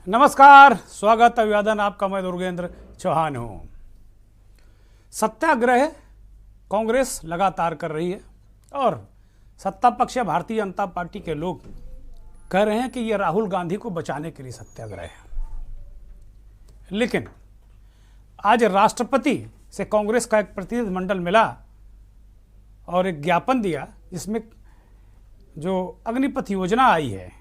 नमस्कार, स्वागत अभिवादन आपका। मैं दुर्गेंद्र चौहान हूं। सत्याग्रह कांग्रेस लगातार कर रही है और सत्ता पक्ष या भारतीय जनता पार्टी के लोग कह रहे हैं कि यह राहुल गांधी को बचाने के लिए सत्याग्रह है। लेकिन आज राष्ट्रपति से कांग्रेस का एक प्रतिनिधिमंडल मिला और एक ज्ञापन दिया जिसमें जो अग्निपथ योजना आई है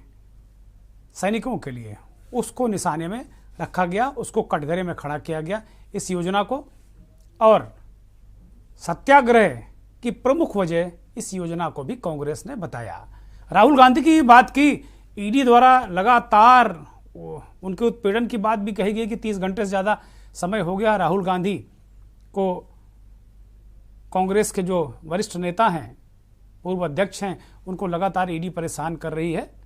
सैनिकों के लिए, उसको निशाने में रखा गया, उसको कटघरे में खड़ा किया गया इस योजना को। और सत्याग्रह की प्रमुख वजह इस योजना को भी कांग्रेस ने बताया। राहुल गांधी की बात की, ईडी द्वारा लगातार उनके उत्पीड़न की बात भी कही गई कि 30 घंटे से ज़्यादा समय हो गया राहुल गांधी को, कांग्रेस के जो वरिष्ठ नेता हैं, पूर्व अध्यक्ष हैं, उनको लगातार ईडी परेशान कर रही है।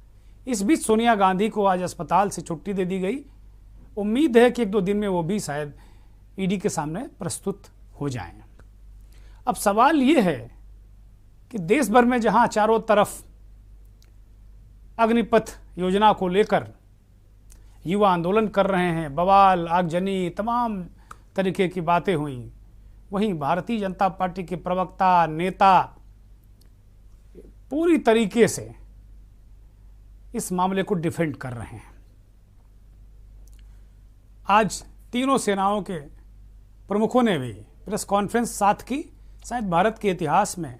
इस बीच सोनिया गांधी को आज अस्पताल से छुट्टी दे दी गई। उम्मीद है कि 1-2 दिन में वो भी शायद ईडी के सामने प्रस्तुत हो जाएं। अब सवाल ये है कि देश भर में जहां चारों तरफ अग्निपथ योजना को लेकर युवा आंदोलन कर रहे हैं, बवाल, आगजनी, तमाम तरीके की बातें हुई, वहीं भारतीय जनता पार्टी के प्रवक्ता, नेता पूरी तरीके से इस मामले को डिफेंड कर रहे हैं। आज तीनों सेनाओं के प्रमुखों ने भी प्रेस कॉन्फ्रेंस साथ की। शायद भारत के इतिहास में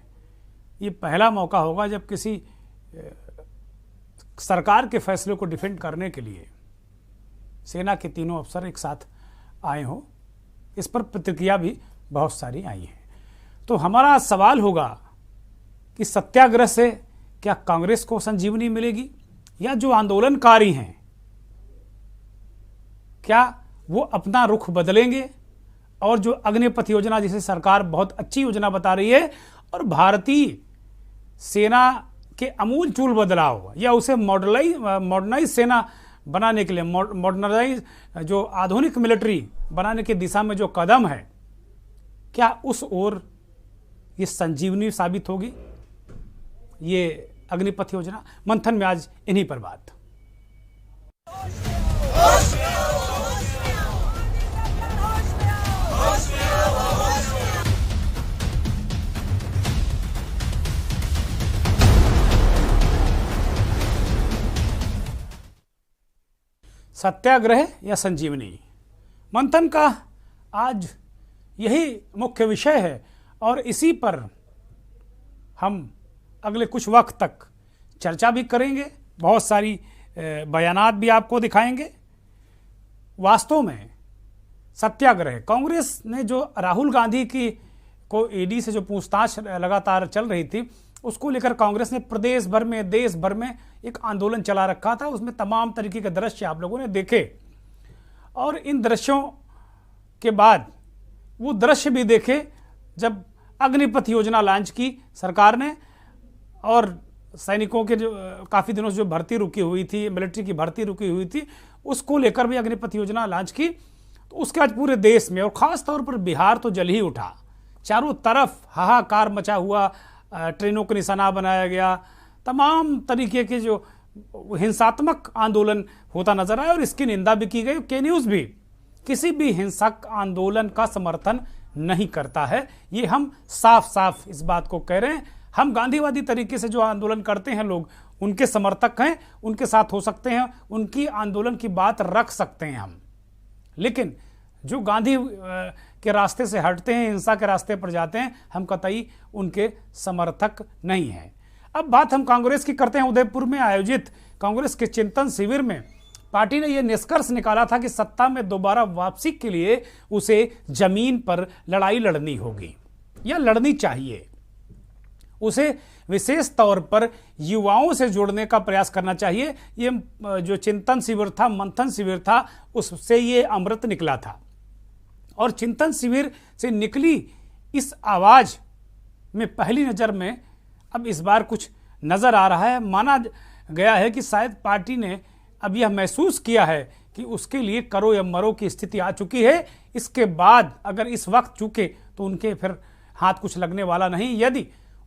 ये पहला मौका होगा जब किसी सरकार के फैसले को डिफेंड करने के लिए सेना के तीनों अफसर एक साथ आए हों। इस पर प्रतिक्रिया भी बहुत सारी आई हैं। तो हमारा सवाल होगा कि सत्याग्रह से क्या कांग्रेस को संजीवनी मिलेगी, या जो आंदोलनकारी हैं क्या वो अपना रुख बदलेंगे और जो अग्निपथ योजना, जिसे सरकार बहुत अच्छी योजना बता रही है, और भारतीय सेना के अमूलचूल बदलाव या उसे मॉडर्नाइज सेना बनाने के लिए, मॉडर्नाइज जो आधुनिक मिलिट्री बनाने की दिशा में जो कदम है, क्या उस ओर ये संजीवनी साबित होगी ये अग्निपथ योजना? मंथन में आज इन्हीं पर बात। सत्याग्रह या संजीवनी, मंथन का आज यही मुख्य विषय है और इसी पर हम अगले कुछ वक्त तक चर्चा भी करेंगे। बहुत सारी बयानात भी आपको दिखाएंगे। वास्तव में सत्याग्रह, कांग्रेस ने जो राहुल गांधी की को ईडी से जो पूछताछ लगातार चल रही थी, उसको लेकर कांग्रेस ने प्रदेश भर में, देश भर में एक आंदोलन चला रखा था। उसमें तमाम तरीके के दृश्य आप लोगों ने देखे और इन दृश्यों के बाद वो दृश्य भी देखे जब अग्निपथ योजना लॉन्च की सरकार ने, और सैनिकों के जो काफ़ी दिनों से जो भर्ती रुकी हुई थी, मिलिट्री की भर्ती रुकी हुई थी, उसको लेकर भी अग्निपथ योजना लॉन्च की। तो उसके आज पूरे देश में और ख़ास तौर पर बिहार तो जल ही उठा। चारों तरफ हाहाकार मचा हुआ, ट्रेनों को निशाना बनाया गया, तमाम तरीके के जो हिंसात्मक आंदोलन होता नजर आया और इसकी निंदा भी की गई। के न्यूज़ भी किसी भी हिंसक आंदोलन का समर्थन नहीं करता है। ये हम साफ साफ इस बात को कह रहे हैं। हम गांधीवादी तरीके से जो आंदोलन करते हैं लोग, उनके समर्थक हैं, उनके साथ हो सकते हैं, उनकी आंदोलन की बात रख सकते हैं हम। लेकिन जो गांधी के रास्ते से हटते हैं, हिंसा के रास्ते पर जाते हैं, हम कतई उनके समर्थक नहीं हैं। अब बात हम कांग्रेस की करते हैं। उदयपुर में आयोजित कांग्रेस के चिंतन शिविर में पार्टी ने यह निष्कर्ष निकाला था कि सत्ता में दोबारा वापसी के लिए उसे जमीन पर लड़ाई लड़नी होगी या लड़नी चाहिए। उसे विशेष तौर पर युवाओं से जोड़ने का प्रयास करना चाहिए। ये जो चिंतन शिविर था, मंथन शिविर था, उससे ये अमृत निकला था। और चिंतन शिविर से निकली इस आवाज में पहली नज़र में अब इस बार कुछ नज़र आ रहा है। माना गया है कि शायद पार्टी ने अब यह महसूस किया है कि उसके लिए करो या मरो की स्थिति आ चुकी है। इसके बाद अगर इस वक्त चूके तो उनके फिर हाथ कुछ लगने वाला नहीं। यदि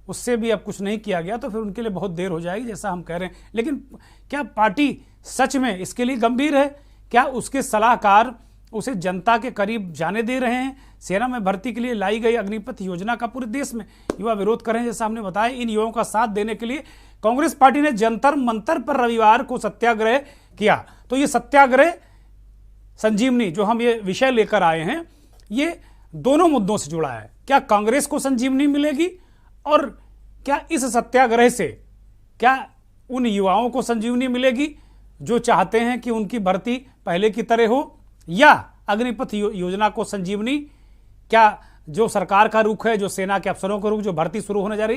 उससे भी अब कुछ नहीं किया गया तो फिर उनके लिए बहुत देर हो जाएगी, जैसा हम कह रहे हैं। लेकिन क्या पार्टी सच में इसके लिए गंभीर है? क्या उसके सलाहकार उसे जनता के करीब जाने दे रहे हैं? सेना में भर्ती के लिए लाई गई अग्निपथ योजना का पूरे देश में युवा विरोध कर रहे हैं। जैसा हमने बताया, इन युवाओं का साथ देने के लिए कांग्रेस पार्टी ने जंतर मंतर पर रविवार को सत्याग्रह किया। तो ये सत्याग्रह संजीवनी जो हम ये विषय लेकर आए हैं, ये दोनों मुद्दों से जुड़ा है। क्या कांग्रेस को संजीवनी मिलेगी और क्या इस सत्याग्रह से क्या उन युवाओं को संजीवनी मिलेगी जो चाहते हैं कि उनकी भर्ती पहले की तरह हो, या अग्निपथ योजना को संजीवनी, क्या जो सरकार का रुख है, जो सेना के अफसरों का रुख, जो भर्ती शुरू होने जा रही,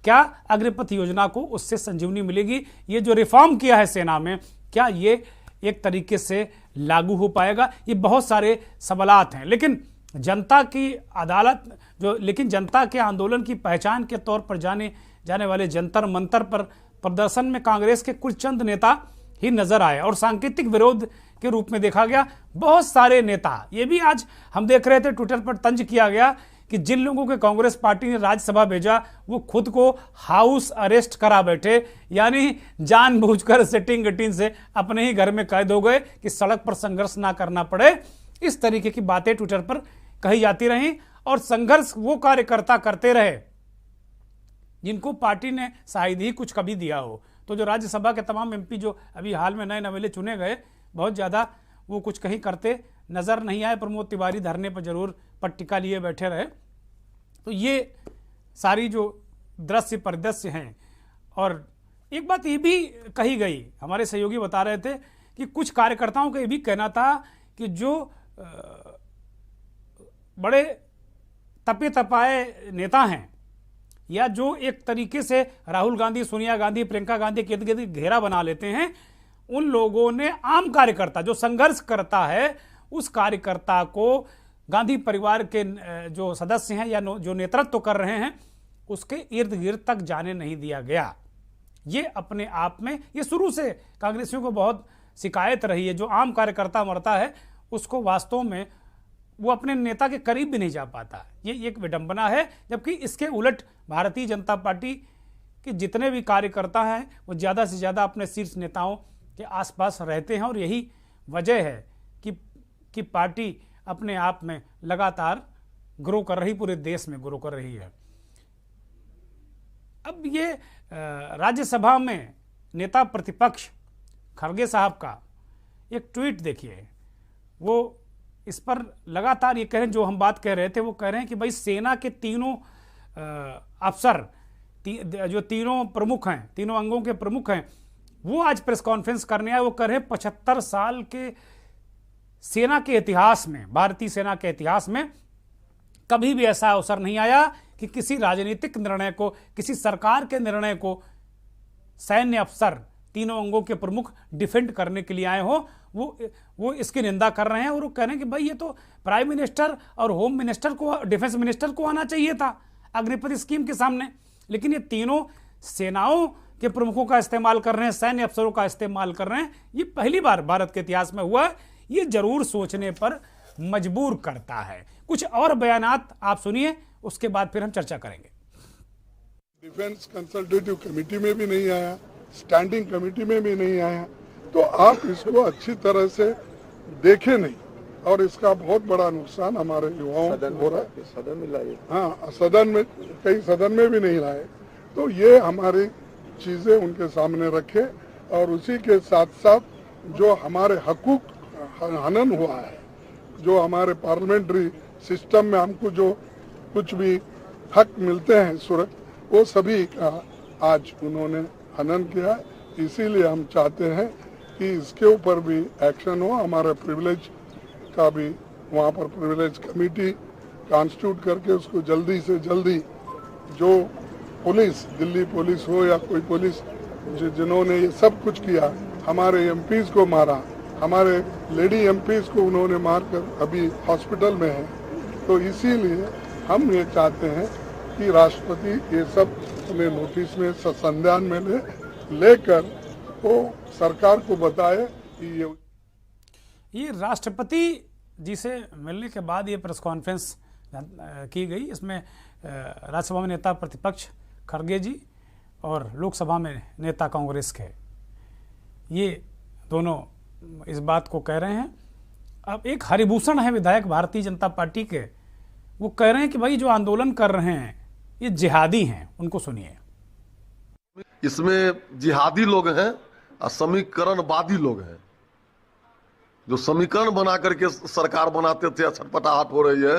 क्या अग्निपथ योजना को उससे संजीवनी मिलेगी? ये जो रिफॉर्म किया है सेना में, क्या ये एक तरीके से लागू हो पाएगा? ये बहुत सारे सवालात हैं। लेकिन जनता की अदालत लेकिन जनता के आंदोलन की पहचान के तौर पर जाने वाले जंतर मंतर पर प्रदर्शन में कांग्रेस के कुछ चंद नेता ही नजर आए और सांकेतिक विरोध के रूप में देखा गया। बहुत सारे नेता, ये भी आज हम देख रहे थे ट्विटर पर तंज किया गया कि जिन लोगों के कांग्रेस पार्टी ने राज्यसभा भेजा वो खुद को हाउस अरेस्ट करा बैठे, यानी जानबूझकर सेटिंग गटिंग से अपने ही घर में कैद हो गए कि सड़क पर संघर्ष ना करना पड़े। इस तरीके की बातें ट्विटर पर कही जाती रहीं और संघर्ष वो कार्यकर्ता करते रहे जिनको पार्टी ने शायद ही कुछ कभी दिया हो। तो जो राज्यसभा के तमाम एमपी जो अभी हाल में नए नवेले चुने गए, बहुत ज़्यादा वो कुछ कहीं करते नज़र नहीं आए। प्रमोद तिवारी धरने पर जरूर पट्टिका लिए बैठे रहे। तो ये सारी जो दृश्य परिदृश्य हैं। और एक बात ये भी कही गई, हमारे सहयोगी बता रहे थे कि कुछ कार्यकर्ताओं का ये भी कहना था कि जो बड़े तपे तपाए नेता हैं या जो एक तरीके से राहुल गांधी, सोनिया गांधी, प्रियंका गांधी के इर्द गिर्द घेरा बना लेते हैं, उन लोगों ने आम कार्यकर्ता जो संघर्ष करता है उस कार्यकर्ता को गांधी परिवार के जो सदस्य हैं या जो नेतृत्व कर रहे हैं उसके इर्द गिर्द तक जाने नहीं दिया गया। ये अपने आप में, ये शुरू से कांग्रेसियों को बहुत शिकायत रही है। जो आम कार्यकर्ता मरता है उसको वास्तव में वो अपने नेता के करीब भी नहीं जा पाता। ये एक विडंबना है। जबकि इसके उलट भारतीय जनता पार्टी के जितने भी कार्यकर्ता हैं वो ज़्यादा से ज़्यादा अपने शीर्ष नेताओं के आसपास रहते हैं और यही वजह है कि पार्टी अपने आप में लगातार ग्रो कर रही, पूरे देश में ग्रो कर रही है। अब ये राज्यसभा में नेता प्रतिपक्ष खड़गे साहब का एक ट्वीट देखिए। वो इस पर लगातार ये कह रहे हैं, जो हम बात कह रहे थे वो कह रहे हैं कि भाई सेना के तीनों अफसर, जो तीनों प्रमुख हैं, तीनों अंगों के प्रमुख हैं, वो आज प्रेस कॉन्फ्रेंस करने आए। वो कह रहे हैं 75 साल के सेना के इतिहास में, भारतीय सेना के इतिहास में कभी भी ऐसा अवसर नहीं आया कि किसी राजनीतिक निर्णय को, किसी सरकार के निर्णय को सैन्य अफसर, तीनों अंगों के प्रमुख डिफेंड करने के लिए आए हो। वो इसकी निंदा कर रहे हैं और वो कह रहे हैं कि भाई ये तो प्राइम मिनिस्टर और होम मिनिस्टर को, डिफेंस मिनिस्टर को आना चाहिए था अग्निपथ स्कीम के सामने। लेकिन ये तीनों सेनाओं के प्रमुखों का इस्तेमाल कर रहे हैं, सैन्य अफसरों का इस्तेमाल कर रहे हैं। ये पहली बार भारत के इतिहास में हुआ है। ये जरूर सोचने पर मजबूर करता है। कुछ और बयानात आप सुनिए, उसके बाद फिर हम चर्चा करेंगे। डिफेंस कंसल्टेटिव कमेटी में भी नहीं आया, स्टैंडिंग कमेटी में भी नहीं आया, तो आप इसको अच्छी तरह से देखे नहीं और इसका बहुत बड़ा नुकसान हमारे युवाओं को हो रहा है। सदन में लाए, हाँ, सदन में, कई सदन में भी नहीं लाए। तो ये हमारी चीजें उनके सामने रखे और उसी के साथ साथ जो हमारे हकूक हनन हुआ है, जो हमारे पार्लियामेंट्री सिस्टम में हमको जो कुछ भी हक मिलते हैं सुरक्षा, वो सभी का आज उन्होंने हनन किया। इसीलिए हम चाहते हैं कि इसके ऊपर भी एक्शन हो। हमारे प्रिविलेज का भी वहाँ पर प्रिविलेज कमेटी कॉन्स्टिट्यूट करके उसको जल्दी से जल्दी, जो पुलिस, दिल्ली पुलिस हो या कोई पुलिस जिन्होंने ये सब कुछ किया, हमारे एमपीज को मारा, हमारे लेडी एमपीज को उन्होंने मारकर अभी हॉस्पिटल में है, तो इसीलिए हम ये चाहते हैं कि राष्ट्रपति ये सब अपने नोटिस में संज्ञान में लेकर वो सरकार को बताए कि ये राष्ट्रपति जी से मिलने के बाद ये प्रेस कॉन्फ्रेंस की गई। इसमें राज्यसभा में नेता प्रतिपक्ष खड़गे जी और लोकसभा में नेता कांग्रेस के, ये दोनों इस बात को कह रहे हैं। अब एक हरिभूषण है विधायक भारतीय जनता पार्टी के, वो कह रहे हैं कि भाई जो आंदोलन कर रहे हैं ये जिहादी हैं, उनको सुनिए। इसमें जिहादी लोग हैं और समीकरणवादी लोग हैं। जो समीकरण बना करके सरकार बनाते थे, छटपटाहट हो रही है,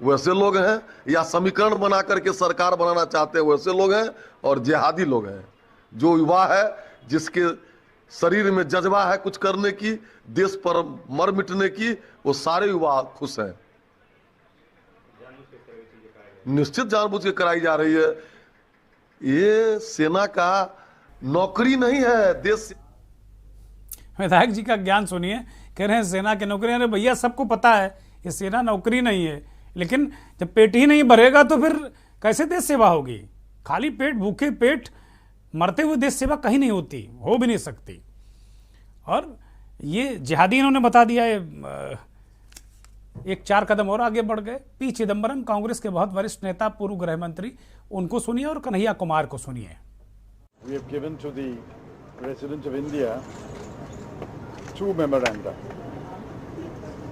वैसे लोग हैं, या समीकरण बना करके सरकार बनाना चाहते हैं वैसे लोग हैं, और जिहादी लोग हैं। जो युवा है, जिसके शरीर में जज्बा है कुछ करने की, देश पर मर मिटने की, वो सारे युवा खुश हैं। निश्चित जानबूझ के कराई जा रही है। ये सेना का नौकरी नहीं है। देश विधायक जी का ज्ञान सुनिए, कह रहे हैं सेना की नौकरी। अरे भैया, सबको पता है ये सेना नौकरी नहीं है, लेकिन जब पेट ही नहीं भरेगा तो फिर कैसे देश सेवा होगी? खाली पेट, भूखे पेट मरते हुए देश सेवा कहीं नहीं होती, हो भी नहीं सकती। और ये जिहादी इन्होंने बता दिया है। एक 4 कदम और आगे बढ़ गए। पी चिदम्बरम, कांग्रेस के बहुत वरिष्ठ नेता, पूर्व गृह मंत्री, उनको सुनिए, और कन्हैया कुमार को सुनिए। We have given to the President of India 2 memoranda.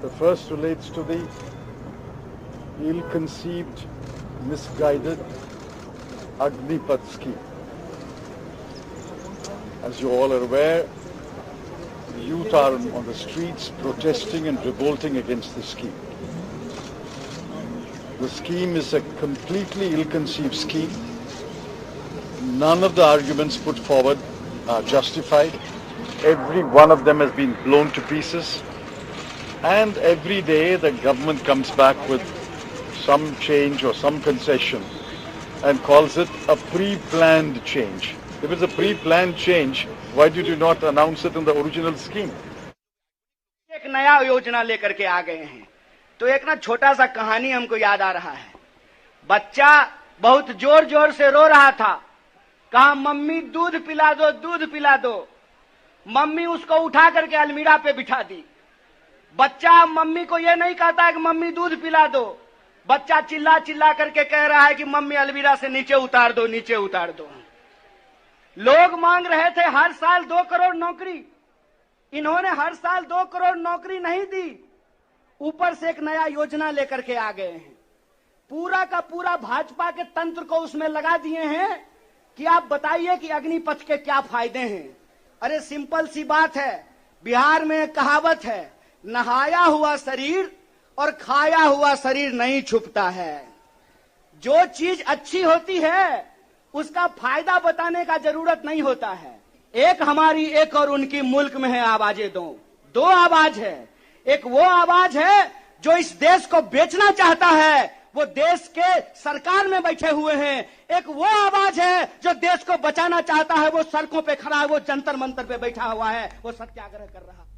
The first relates to the ill-conceived, misguided Agnipath scheme. As you all are aware, the youth are on the streets protesting and revolting against the scheme. The scheme is a completely ill-conceived scheme. None of the arguments put forward are justified. Every one of them has been blown to pieces. And every day the government comes back with some change or some concession and calls it a pre-planned change. If it's a pre-planned change, why did you not announce it in the original scheme? एक नया योजना लेकर के आ गए हैं। तो एक ना छोटा सा कहानी हमको याद आ रहा है। बच्चा बहुत जोर जोर से रो रहा था, कहा मम्मी दूध पिला दो, दूध पिला दो। मम्मी उसको उठा करके अलमीरा पे बिठा दी। बच्चा मम्मी को यह नहीं कहता है कि मम्मी दूध पिला दो, बच्चा चिल्ला चिल्ला करके कह रहा है कि मम्मी अलमीरा से नीचे उतार दो, नीचे उतार दो। लोग मांग रहे थे हर साल 2 करोड़ नौकरी, इन्होंने हर साल 2 करोड़ नौकरी नहीं दी, ऊपर से एक नया योजना लेकर के आ गए हैं। पूरा का पूरा भाजपा के तंत्र को उसमें लगा दिए हैं कि आप बताइए कि अग्निपथ के क्या फायदे हैं। अरे सिंपल सी बात है, बिहार में कहावत है, नहाया हुआ शरीर और खाया हुआ शरीर नहीं छुपता है। जो चीज अच्छी होती है उसका फायदा बताने का जरूरत नहीं होता है। एक हमारी, एक और उनकी मुल्क में है आवाजें दो आवाज है। एक वो आवाज है जो इस देश को बेचना चाहता है, वो देश के सरकार में बैठे हुए हैं। एक वो आवाज है जो देश को बचाना चाहता है, वो सड़कों पे खड़ा है, वो जंतर मंतर पे बैठा हुआ है, वो सत्याग्रह कर रहा है।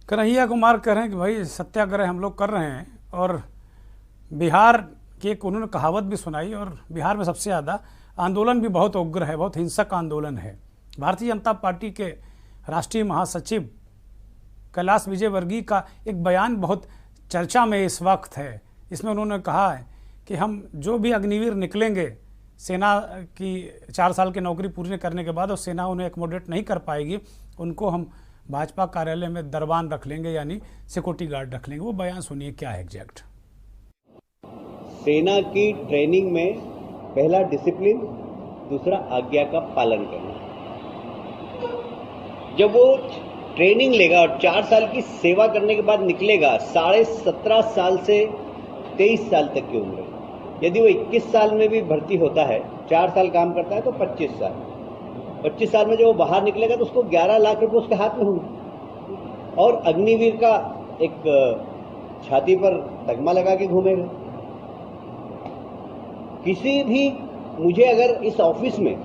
कन्हैया कुमार कह रहे हैं कि भाई सत्याग्रह हम लोग कर रहे हैं। और बिहार की एक उन्होंने कहावत भी सुनाई, और बिहार में सबसे ज़्यादा आंदोलन भी बहुत उग्र है, बहुत हिंसक आंदोलन है। भारतीय जनता पार्टी के राष्ट्रीय महासचिव कैलाश विजयवर्गीय का एक बयान बहुत चर्चा में इस वक्त है। इसमें उन्होंने कहा है कि हम जो भी अग्निवीर निकलेंगे सेना की 4 साल की नौकरी पूरी करने के बाद, और सेना उन्हें एकोमोडेट नहीं कर पाएगी, उनको हम भाजपा कार्यालय में दरबान रख लेंगे, यानी सिक्योरिटी गार्ड रख लेंगे। वो बयान सुनिए क्या है एग्जैक्ट। सेना की ट्रेनिंग में पहला डिसिप्लिन, दूसरा आज्ञा का पालन करना। जब वो ट्रेनिंग लेगा और 4 साल की सेवा करने के बाद निकलेगा, 17.5 साल से 23 साल तक की उम्र। यदि वो 21 साल में भी भर्ती होता है, 4 साल काम करता है तो 25 साल। 25 साल में जब वो बाहर निकलेगा तो उसको 11 लाख रुपए उसके हाथ में होंगे, और अग्निवीर का एक छाती पर तगमा लगा के घूमेगा। किसी भी, मुझे अगर इस ऑफिस में,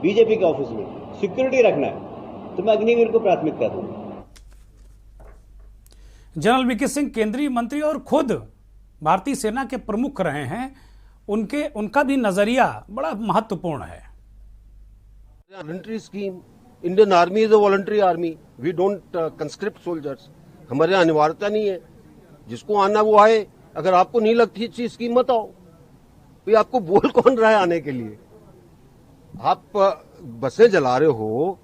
बीजेपी के ऑफिस में सिक्योरिटी रखना है तो मैं अग्निवीर को प्राथमिकता दूंगा। जनरल वीके सिंह केंद्रीय मंत्री और खुद भारतीय सेना के प्रमुख रहे हैं, उनका भी नजरिया बड़ा महत्वपूर्ण है। Voluntary scheme, Indian army is a voluntary army, we don't conscript soldiers. हमारे यहाँ अनिवार्यता नहीं है, जिसको आना वो आए। अगर आपको नहीं लगती अच्छी स्कीम मत आओ। भाई आपको बोल कौन रहा है आने के लिए? आप बसें जला रहे हो,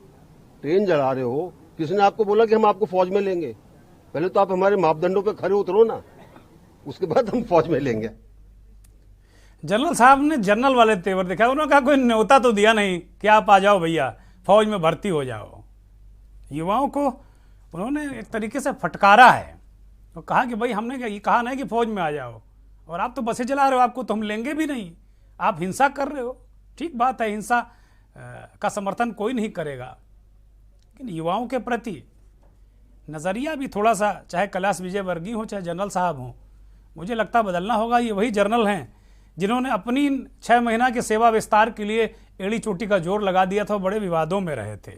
ट्रेन जला रहे हो, किसी ने आपको बोला कि हम आपको फौज में लेंगे? पहले तो आप हमारे मापदंडों पे खरे उतरो ना, उसके बाद हम फौज में लेंगे। जनरल साहब ने जनरल वाले तेवर दिखाए। उन्होंने कहा कोई न्योता तो दिया नहीं कि आप आ जाओ भैया फौज में भर्ती हो जाओ। युवाओं को उन्होंने एक तरीके से फटकारा है तो कहा कि भाई हमने ये कहा नहीं कि फौज में आ जाओ, और आप तो बसें चला रहे हो, आपको तो हम लेंगे भी नहीं, आप हिंसा कर रहे हो। ठीक बात है, हिंसा का समर्थन कोई नहीं करेगा, लेकिन युवाओं के प्रति नज़रिया भी थोड़ा सा, चाहे कैलाश विजयवर्गीय हो चाहे जनरल साहब हों, मुझे लगता बदलना होगा। ये वही जनरल हैं जिन्होंने अपनी 6 महीना के सेवा विस्तार के लिए एड़ी चोटी का जोर लगा दिया था, बड़े विवादों में रहे थे।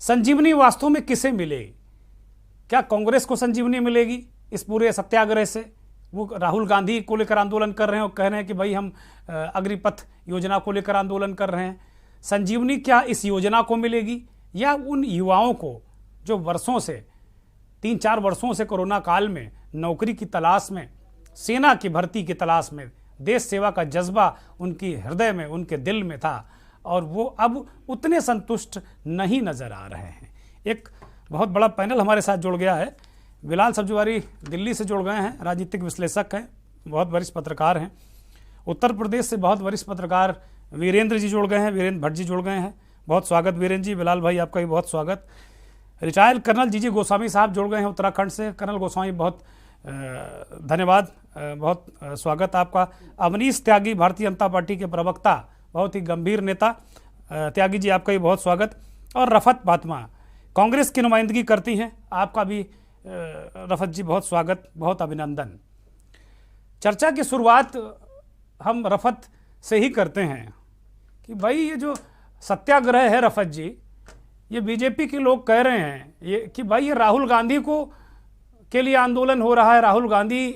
संजीवनी वास्तव में किसे मिलेगी? क्या कांग्रेस को संजीवनी मिलेगी इस पूरे सत्याग्रह से? वो राहुल गांधी को लेकर आंदोलन कर रहे हैं और कह रहे हैं कि भाई हम अग्निपथ योजना को लेकर आंदोलन कर रहे हैं। संजीवनी क्या इस योजना को मिलेगी, या उन युवाओं को जो वर्षों से 3-4 वर्षों से कोरोना काल में नौकरी की तलाश में, सेना की भर्ती की तलाश में, देश सेवा का जज्बा उनकी हृदय में, उनके दिल में था, और वो अब उतने संतुष्ट नहीं नजर आ रहे हैं। एक बहुत बड़ा पैनल हमारे साथ जुड़ गया है। बिलाल सब्जवारी दिल्ली से जुड़ गए हैं, राजनीतिक विश्लेषक हैं, बहुत वरिष्ठ पत्रकार हैं। उत्तर प्रदेश से बहुत वरिष्ठ पत्रकार वीरेंद्र जी जुड़ गए हैं, वीरेंद्र भट्ट जी जुड़ गए हैं। बहुत स्वागत वीरेंद्र जी। बिलाल भाई आपका भी बहुत स्वागत। रिटायर्ड कर्नल जी गोस्वामी साहब जुड़ गए हैं उत्तराखंड से। कर्नल गोस्वामी बहुत धन्यवाद, बहुत स्वागत आपका। अवनीश त्यागी भारतीय जनता पार्टी के प्रवक्ता, बहुत ही गंभीर नेता, त्यागी जी आपका भी बहुत स्वागत। और रफत फातिमा कांग्रेस की नुमाइंदगी करती हैं, आपका भी रफत जी बहुत स्वागत, बहुत अभिनंदन। चर्चा की शुरुआत हम रफत से ही करते हैं कि भाई ये जो सत्याग्रह है रफत जी, ये बीजेपी के लोग कह रहे हैं ये कि भाई ये राहुल गांधी को के लिए आंदोलन हो रहा है, राहुल गांधी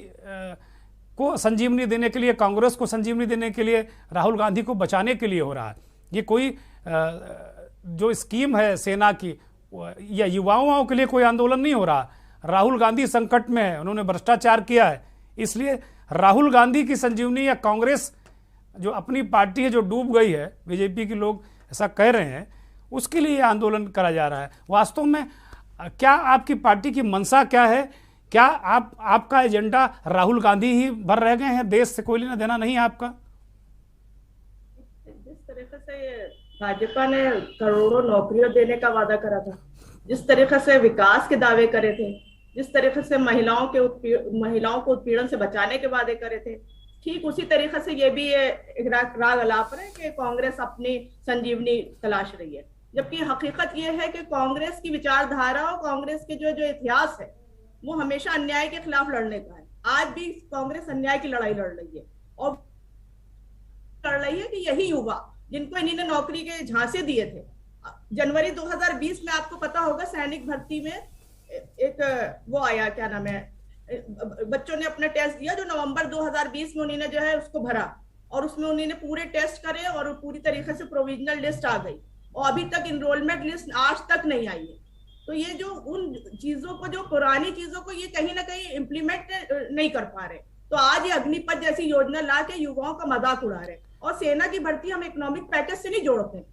को संजीवनी देने के लिए, कांग्रेस को संजीवनी देने के लिए, राहुल गांधी को बचाने के लिए हो रहा है। ये कोई जो स्कीम है सेना की या युवाओं के लिए कोई आंदोलन नहीं हो रहा। राहुल गांधी संकट में है, उन्होंने भ्रष्टाचार किया है, इसलिए राहुल गांधी की संजीवनी या कांग्रेस जो अपनी पार्टी है जो डूब गई है, बीजेपी के लोग ऐसा कह रहे हैं, उसके लिए आंदोलन करा जा रहा है। वास्तव में क्या आपकी पार्टी की मंशा क्या है? क्या आपका एजेंडा राहुल गांधी ही भर रह गए हैं, देश से कोई लेना देना नहीं है आपका? जिस तरीके से भाजपा ने करोड़ों नौकरियां देने का वादा करा था, जिस तरीके से विकास के दावे करे थे, जिस तरीके से महिलाओं को उत्पीड़न से बचाने के वादे करे थे, ठीक उसी तरीके से ये भी एक राग अलाप रहे कि कांग्रेस अपनी संजीवनी तलाश रही है। जबकि हकीकत ये है कि कांग्रेस की विचारधारा और कांग्रेस के जो इतिहास है वो हमेशा अन्याय के खिलाफ लड़ने का है। आज भी कांग्रेस अन्याय की लड़ाई लड़ रही है, और लड़ रही है कि यही युवा जिनको इन्होंने नौकरी के झांसे दिए थे, जनवरी 2020 में आपको पता होगा सैनिक भर्ती में एक वो आया, क्या नाम है, बच्चों ने अपना टेस्ट दिया जो नवंबर 2020 में उन्होंने जो है उसको भरा, और उसमें उन्होंने पूरे टेस्ट करे और पूरी तरीके से प्रोविजनल लिस्ट आ गई, और अभी तक इनरोलमेंट लिस्ट आज तक नहीं आई है। तो ये जो उन चीजों को, जो पुरानी चीजों को ये कहीं ना कहीं इम्प्लीमेंट नहीं कर पा रहे, तो आज ये अग्निपथ जैसी योजना ला के युवाओं का मजाक उड़ा रहे। और सेना की भर्ती हम इकोनॉमिक पैकेज से नहीं जोड़ते,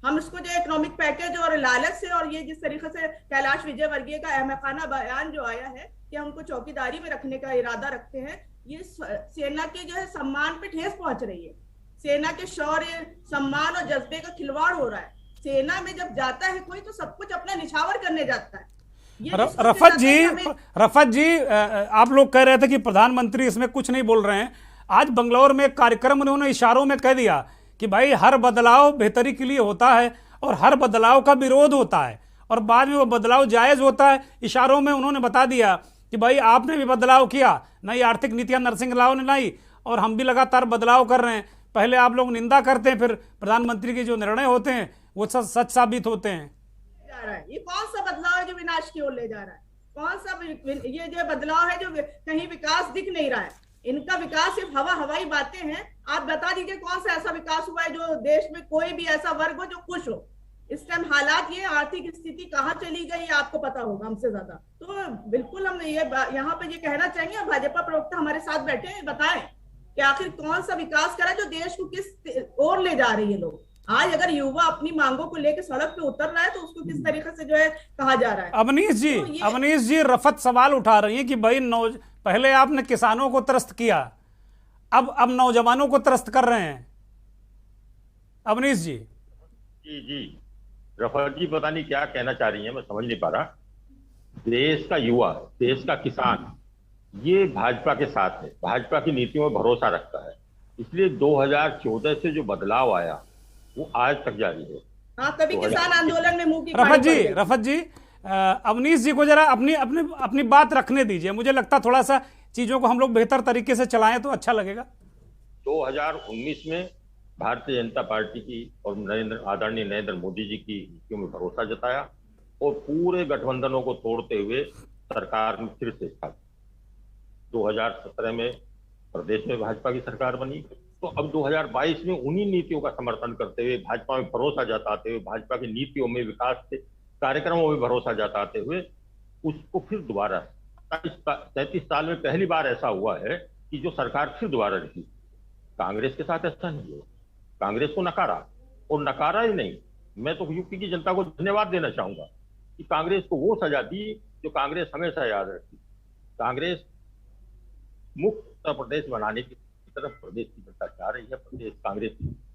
हम इसको जो इकोनॉमिक पैकेज और लालच से, और ये जिस तरीके से कैलाश विजयवर्गीय का अहमकाना बयान जो आया है कि हमको चौकीदारी में रखने का इरादा रखते हैं, ये सेना के जो है सम्मान पे ठेस पहुंच रही है। सेना के शौर्य, सम्मान और जज्बे का खिलवाड़ हो रहा है। सेना में जब जाता है कोई तो सब कुछ अपना निछावर करने जाता है। रफत जी आप लोग कह रहे थे कि प्रधानमंत्री इसमें कुछ नहीं बोल रहे हैं। आज बंगलौर में एक कार्यक्रम उन्होंने इशारों में कह दिया कि भाई हर बदलाव बेहतरी के लिए होता है और हर बदलाव का विरोध होता है, और बाद में वो बदलाव जायज होता है। इशारों में उन्होंने बता दिया कि भाई आपने भी बदलाव किया, नई आर्थिक नीतियां नरसिंह राव ने लाई, और हम भी लगातार बदलाव कर रहे हैं। पहले आप लोग निंदा करते हैं, फिर प्रधानमंत्री के जो निर्णय होते हैं वो सच साबित होते हैं। जा रहा है, ये कौन सा बदलाव है जो विनाश की ओर ले जा रहा है? कौन सा ये जो बदलाव है जो कहीं विकास दिख नहीं रहा है? इनका विकास सिर्फ हवाई बातें हैं। आप बता दीजिए कौन सा ऐसा विकास हुआ है जो देश में कोई भी ऐसा वर्ग हो जो खुश हो? इस टाइम हालात, ये आर्थिक स्थिति कहाँ चली गई आपको पता होगा हमसे ज्यादा। तो बिल्कुल हम ये यहाँ पे ये कहना चाहेंगे, भाजपा प्रवक्ता हमारे साथ बैठे हैं, बताएं कि आखिर कौन सा विकास करा जो देश को किस ओर ले जा रही है। लोग आज अगर युवा अपनी मांगों को लेकर सड़क पे उतर रहा है तो उसको किस तरीके से जो है कहा जा रहा है। अवनीश जी रफत सवाल उठा रही हैं कि भाई पहले आपने किसानों को त्रस्त किया, अब नौजवानों को त्रस्त कर रहे हैं। अवनीश जी जी रफत जी पता नहीं क्या कहना चाह रही हैं, मैं समझ नहीं पा रहा। देश का युवा, देश का किसान ये भाजपा के साथ है, भाजपा की नीतियों में भरोसा रखता है, इसलिए 2014 से जो बदलाव आया वो आज तक जारी है। हाँ, तभी किसान आंदोलन में मुंह की रफत जी अवनीश जी को जरा अपनी बात रखने दीजिए। मुझे लगता थोड़ा सा चीजों को हम लोग बेहतर तरीके से चलाएं तो अच्छा लगेगा। 2019 में भारतीय जनता पार्टी की और आदरणीय नरेंद्र मोदी जी की नीतियों में भरोसा जताया और पूरे गठबंधनों को तोड़ते हुए सरकार में फिर से था। 2017 में प्रदेश में भाजपा की सरकार बनी, तो अब 2022 में उन्हीं नीतियों का समर्थन करते हुए, भाजपा में भरोसा जताते हुए, भाजपा की नीतियों में, विकास के कार्यक्रमों में भरोसा जताते हुए उसको फिर दोबारा 37 साल में पहली बार ऐसा हुआ है कि जो सरकार फिर दोबारा रही। कांग्रेस के साथ ऐसा नहीं है, कांग्रेस को नकारा, और नकारा ही नहीं, मैं तो यूपी की जनता को धन्यवाद देना चाहूंगा कि कांग्रेस को वो सजा दी जो कांग्रेस हमेशा याद रखती। कांग्रेस मुक्त उत्तर प्रदेश बनाने की तरफ प्रदेश की जनता चाह रही है। प्रदेश कांग्रेस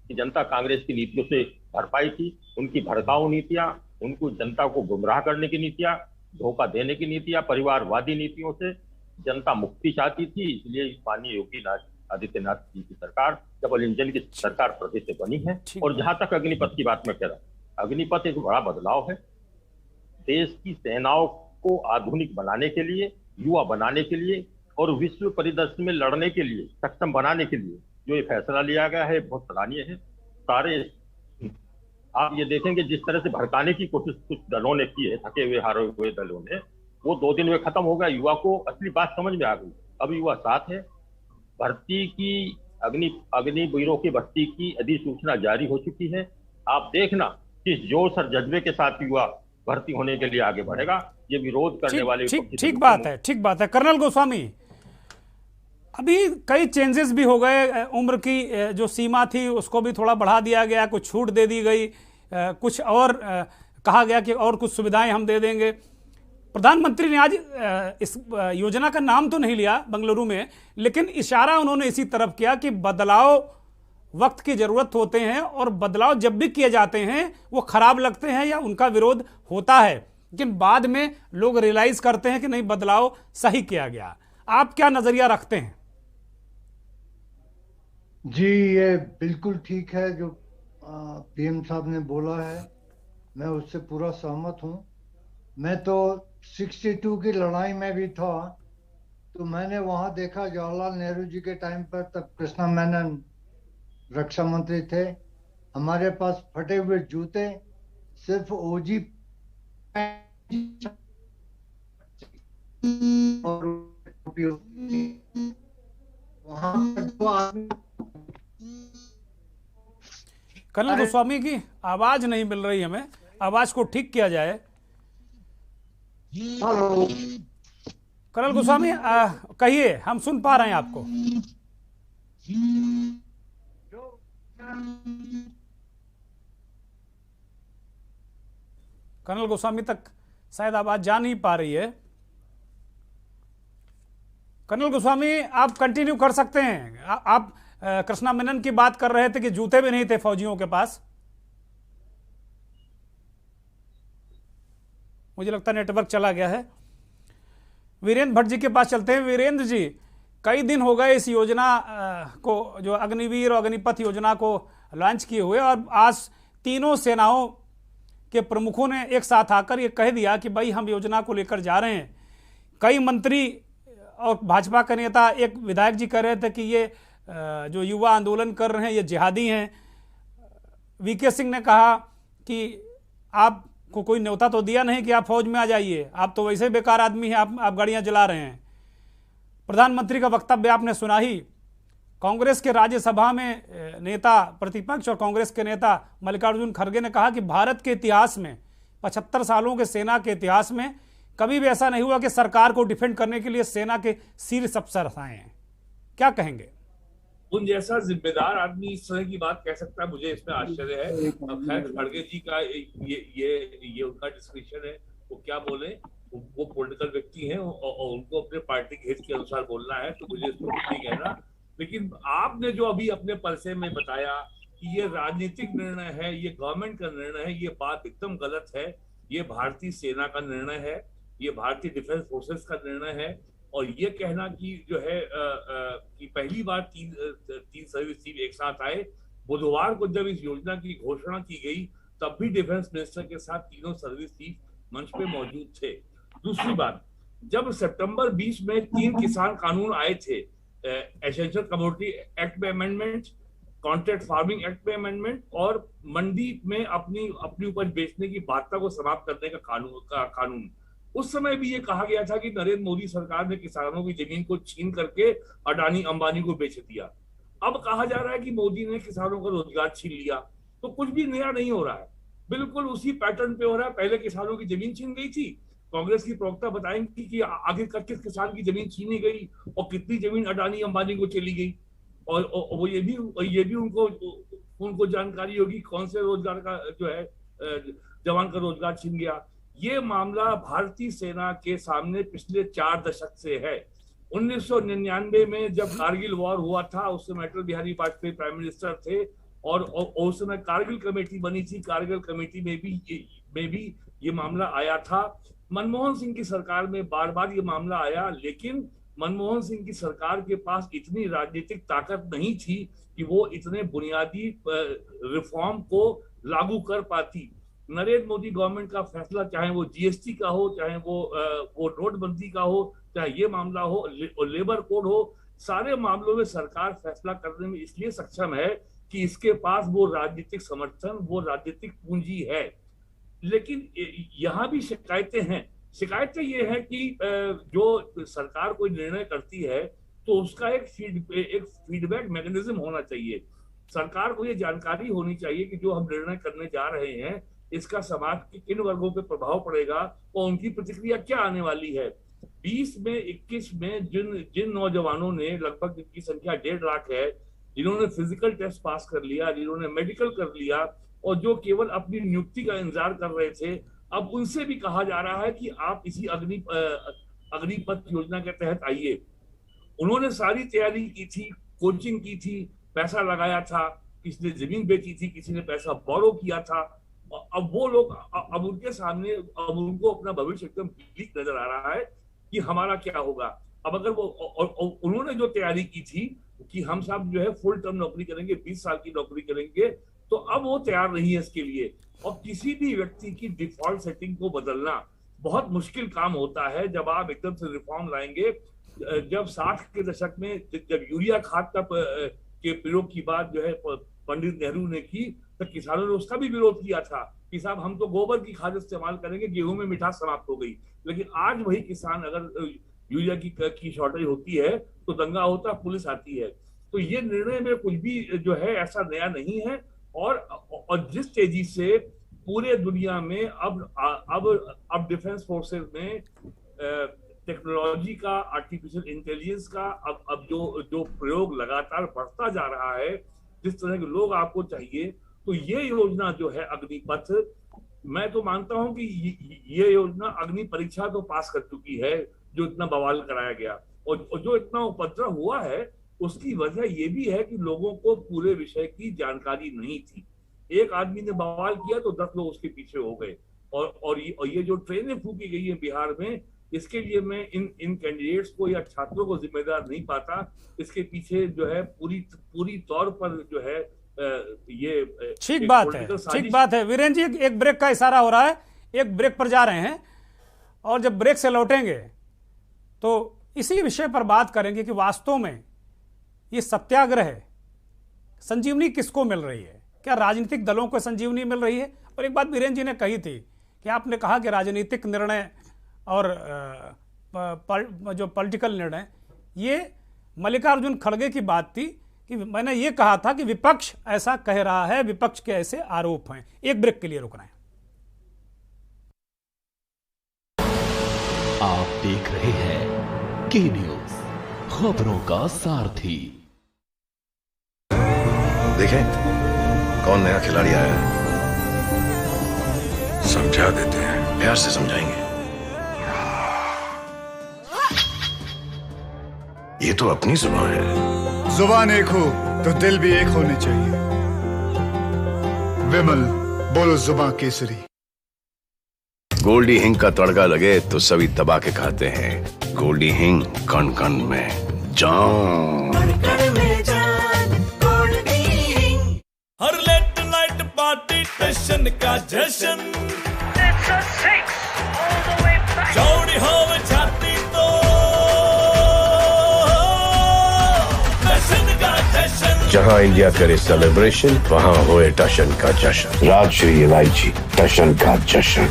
की जनता कांग्रेस की नीतियों से भरपाई थी, उनकी भड़काऊ नीतियां, उनको जनता को गुमराह करने की नीतियां, धोखा देने की नीतियां, परिवारवादी नीतियों से जनता मुक्ति चाहती थी। इसलिए माननीय योगी आदित्यनाथ जी की सरकार, डबल इंजन की सरकार प्रदेश से बनी है। और जहां तक अग्निपथ की बात मैं कह रहा हूं, अग्निपथ एक बड़ा बदलाव है। देश की सेनाओं को आधुनिक बनाने के लिए, युवा बनाने के लिए और विश्व परिदृश्य में लड़ने के लिए सक्षम बनाने के लिए जो ये फैसला लिया गया है बहुत सराहनीय है। सारे आप ये देखेंगे जिस तरह से भड़काने की कोशिश कुछ दलों ने की है, थके हुए हारे हुए दलों ने, वो 2 दिन में खत्म हो गया। युवा को असली बात समझ में आ गई। अब युवा साथ है। भर्ती की अग्निवीरों की भर्ती की अधिसूचना जारी हो चुकी है। आप देखना किस जोश और जज्बे के साथ युवा भर्ती होने के लिए आगे बढ़ेगा। ये विरोध करने वाले ठीक बात है कर्नल गोस्वामी, अभी कई चेंजेस भी हो गए। उम्र की जो सीमा थी उसको भी थोड़ा बढ़ा दिया गया, कुछ छूट दे दी गई, कुछ और कहा गया कि और कुछ सुविधाएं हम दे देंगे। प्रधानमंत्री ने आज इस योजना का नाम तो नहीं लिया बंगलुरु में, लेकिन इशारा उन्होंने इसी तरफ किया कि बदलाव वक्त की जरूरत होते हैं और बदलाव जब भी किए जाते हैं वो खराब लगते हैं या उनका विरोध होता है, लेकिन बाद में लोग रियलाइज करते हैं कि नहीं, बदलाव सही किया गया। आप क्या नजरिया रखते हैं? जी, ये बिल्कुल ठीक है जो पीएम साहब ने बोला है, मैं उससे पूरा सहमत हूं। मैं तो 62 की लड़ाई में भी था, तो मैंने वहां देखा जवाहरलाल नेहरू जी के टाइम पर, तब कृष्णा मेनन रक्षा मंत्री थे। हमारे पास फटे हुए जूते, सिर्फ ओजी और वहां पर कर्नल गोस्वामी की आवाज नहीं मिल रही हमें, आवाज को ठीक किया जाए। हेलो कर्नल गोस्वामी कहिए, हम सुन पा रहे हैं आपको। कर्नल गोस्वामी तक शायद आवाज जा नहीं पा रही है। कर्नल गोस्वामी आप कंटिन्यू कर सकते हैं। आप कृष्णा मेनन की बात कर रहे थे कि जूते भी नहीं थे फौजियों के पास। मुझे लगता है नेटवर्क चला गया है। वीरेंद्र भट्ट जी के पास चलते हैं। वीरेंद्र जी, कई दिन हो गए इस योजना को, जो अग्निवीर और अग्निपथ योजना को लॉन्च किए हुए, और आज तीनों सेनाओं के प्रमुखों ने एक साथ आकर ये कह दिया कि भाई हम योजना को लेकर जा रहे हैं। कई मंत्री और भाजपा के नेता, एक विधायक जी कह रहे थे कि ये जो युवा आंदोलन कर रहे हैं ये जिहादी हैं। वीके सिंह ने कहा कि आपको कोई न्योता तो दिया नहीं कि आप फौज में आ जाइए, आप तो वैसे बेकार आदमी हैं, आप गाड़ियां जला रहे हैं। प्रधानमंत्री का वक्तव्य आपने सुना ही। कांग्रेस के राज्यसभा में नेता प्रतिपक्ष और कांग्रेस के नेता मल्लिकार्जुन खड़गे ने कहा कि भारत के इतिहास में, 75 सालों के सेना के इतिहास में कभी भी ऐसा नहीं हुआ कि सरकार को डिफेंड करने के लिए सेना के शीर्ष अफसर आए हैं। क्या कहेंगे? उन जैसा जिम्मेदार आदमी इस तरह की बात कह सकता है, मुझे इसमें आश्चर्य है। खैर, खड़गे जी का ये उनका डिस्क्रिप्शन है, वो क्या बोले, वो पॉलिटिकल व्यक्ति हैं और उनको अपने पार्टी के हित के अनुसार बोलना है, तो मुझे इसको कुछ नहीं कहना। लेकिन आपने जो अभी अपने परिचय में बताया कि ये राजनीतिक निर्णय है, ये गवर्नमेंट का निर्णय है, ये बात एकदम गलत है। ये भारतीय सेना का निर्णय है, ये भारतीय डिफेंस फोर्सेस का निर्णय है। और ये कहना कि जो है कि पहली बार तीन सर्विस चीफ एक साथ आए, बुधवार को जब इस योजना की घोषणा की गई तब भी डिफेंस मिनिस्टर के साथ तीनों सर्विस चीफ मंच पे मौजूद थे। दूसरी बात, जब सितंबर 20 में 3 किसान कानून आए थे, एसेंशियल कमोडिटी एक्ट में अमेंडमेंट, कॉन्ट्रैक्ट फार्मिंग एक्ट में अमेंडमेंट और मंडी में अपनी उपज बेचने की बाध्यता को समाप्त करने का कानून, उस समय भी ये कहा गया था कि नरेंद्र मोदी सरकार ने किसानों की जमीन को छीन करके अडानी अंबानी को बेच दिया। अब कहा जा रहा है कि मोदी ने किसानों का रोजगार छीन लिया। तो कुछ भी नया नहीं हो रहा है, बिल्कुल उसी पैटर्न पे हो रहा है। पहले किसानों की जमीन छीन गई थी, कांग्रेस की प्रवक्ता बताएंगी कि आगे किस किसान की जमीन छीनी गई और कितनी जमीन अडानी अंबानी को चली गई, और वो ये भी उनको जानकारी होगी कौन से रोजगार का जो है जवान का रोजगार छीन गया। ये मामला भारतीय सेना के सामने पिछले 4 दशक से है। 1999 में जब कारगिल वॉर हुआ था, उस समय अटल बिहारी वाजपेयी प्राइम मिनिस्टर थे और उस समय कारगिल कमेटी बनी थी। कारगिल कमेटी में भी ये मामला आया था। मनमोहन सिंह की सरकार में बार बार ये मामला आया, लेकिन मनमोहन सिंह की सरकार के पास इतनी राजनीतिक ताकत नहीं थी कि वो इतने बुनियादी रिफॉर्म को लागू कर पाती। नरेंद्र मोदी गवर्नमेंट का फैसला, चाहे वो जीएसटी का हो, चाहे वो नोटबंदी का हो, चाहे ये मामला हो, लेबर कोड हो, सारे मामलों में सरकार फैसला करने में इसलिए सक्षम है कि इसके पास वो राजनीतिक समर्थन, वो राजनीतिक पूंजी है। लेकिन यहाँ भी शिकायतें हैं। शिकायतें ये है कि जो सरकार कोई निर्णय करती है तो उसका एक फीडबैक मैकेनिज्म होना चाहिए। सरकार को ये जानकारी होनी चाहिए कि जो हम निर्णय करने जा रहे हैं इसका समाज के किन वर्गों पे प्रभाव पड़ेगा और उनकी प्रतिक्रिया क्या आने वाली है। 20 में 21 में जिन नौजवानों ने, लगभग जिनकी संख्या 1.5 लाख है, जिन्होंने फिजिकल टेस्ट पास कर लिया, जिन्होंने मेडिकल कर लिया और जो केवल अपनी नियुक्ति का इंतजार कर रहे थे, अब उनसे भी कहा जा रहा है कि आप इसी अग्निपथ योजना के तहत आइए। उन्होंने सारी तैयारी की थी, कोचिंग की थी, पैसा लगाया था, किसी ने जमीन बेची थी, किसी ने पैसा बोरो किया था। अब वो लोग, अब उनके सामने, अब उनको अपना भविष्य एकदम ब्लैक नजर आ रहा है कि हमारा क्या होगा। अब अगर वो उन्होंने जो तैयारी की थी कि हम सब जो है फुल टर्म नौकरी करेंगे, 20 साल की नौकरी करेंगे, तो अब वो तैयार नहीं है इसके लिए। और किसी भी व्यक्ति की डिफॉल्ट सेटिंग को बदलना बहुत मुश्किल काम होता है जब आप एकदम से रिफॉर्म लाएंगे। जब 60 के दशक में जब यूरिया खाद के प्रयोग की बात जो है पंडित नेहरू ने की, तो किसानों ने उसका भी विरोध किया था कि साहब हम तो गोबर की खाद इस्तेमाल करेंगे, गेहूं में मिठास समाप्त हो गई। लेकिन आज वही किसान, अगर यूरिया की शॉर्टेज होती है तो दंगा होता, पुलिस आती है। तो ये निर्णय में कुछ भी जो है ऐसा नया नहीं है। और जिस तेजी से पूरे दुनिया में अब डिफेंस फोर्सेस में टेक्नोलॉजी का, आर्टिफिशियल इंटेलिजेंस का अब जो प्रयोग लगातार बढ़ता जा रहा है, जिस तरह के लोग आपको चाहिए, तो ये योजना जो है अग्निपथ, मैं तो मानता हूं कि ये योजना अग्नि परीक्षा तो पास कर चुकी है, जो इतना बवाल कराया गया। और जो इतना उपद्रव हुआ है उसकी वजह ये भी है कि लोगों को पूरे विषय की जानकारी नहीं थी। एक आदमी ने बवाल किया तो 10 लोग उसके पीछे हो गए। और ये जो ट्रेनें फूकी गई है बिहार में, इसके लिए मैं इन कैंडिडेट्स को या छात्रों को जिम्मेदार नहीं पाता। इसके पीछे जो है पूरी तौर पर जो है ये ठीक बात है वीरेंद्र जी। एक ब्रेक का इशारा हो रहा है, एक ब्रेक पर जा रहे हैं और जब ब्रेक से लौटेंगे तो इसी विषय पर बात करेंगे कि वास्तव में ये सत्याग्रह संजीवनी किसको मिल रही है। क्या राजनीतिक दलों को संजीवनी मिल रही है? और एक बात वीरेंद्र जी ने कही थी कि आपने कहा कि राजनीतिक निर्णय और जो पॉलिटिकल निर्णय, ये मल्लिकार्जुन खड़गे की बात थी कि मैंने ये कहा था कि विपक्ष ऐसा कह रहा है, विपक्ष के ऐसे आरोप हैं। एक ब्रेक के लिए रुकना है। आप देख रहे हैं के न्यूज, खबरों का सारथी। देखें कौन नया खिलाड़ी आया है। समझा देते हैं, प्यार से समझाएंगे। ये तो अपनी जुबान है। जुबान एक हो तो दिल भी एक होने चाहिए। विमल बोलो जुबान केसरी। गोल्डी हिंग का तड़का लगे तो सभी दबा के खाते हैं। गोल्डी हिंग कण कण में जान। हर लेट नाइट पार्टी टेंशन का जश्न। चौड़ी हो छाती तो जश्न का जश्न। जहां इंडिया करे सेलिब्रेशन वहां होए टशन का जश्न। राजश्री इलायची टशन का जश्न।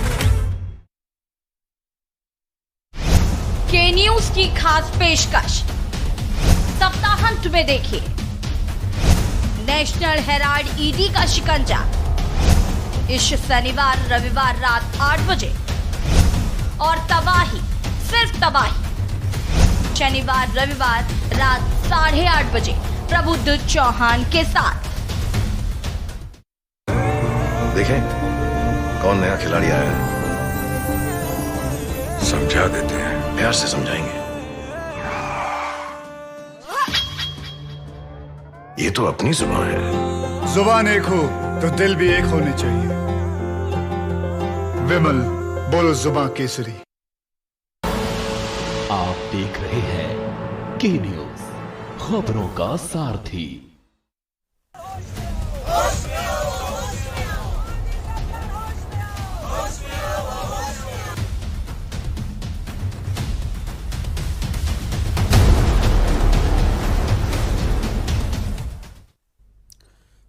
के न्यूज की खास पेशकश सप्ताहांत में देखिए नेशनल हेराल्ड ईडी का शिकंजा इस शनिवार रविवार रात 8 बजे और तबाही सिर्फ तबाही शनिवार रविवार रात 8:30 बजे प्रबुद्ध चौहान के साथ। देखें कौन नया खिलाड़ी आया है। समझा देते हैं, प्यार से समझाएंगे। ये तो अपनी जुबान है। जुबान एक हो तो दिल भी एक होने चाहिए। विमल बोलो जुबान केसरी। आप देख रहे हैं के न्यूज, खबरों का सारथी।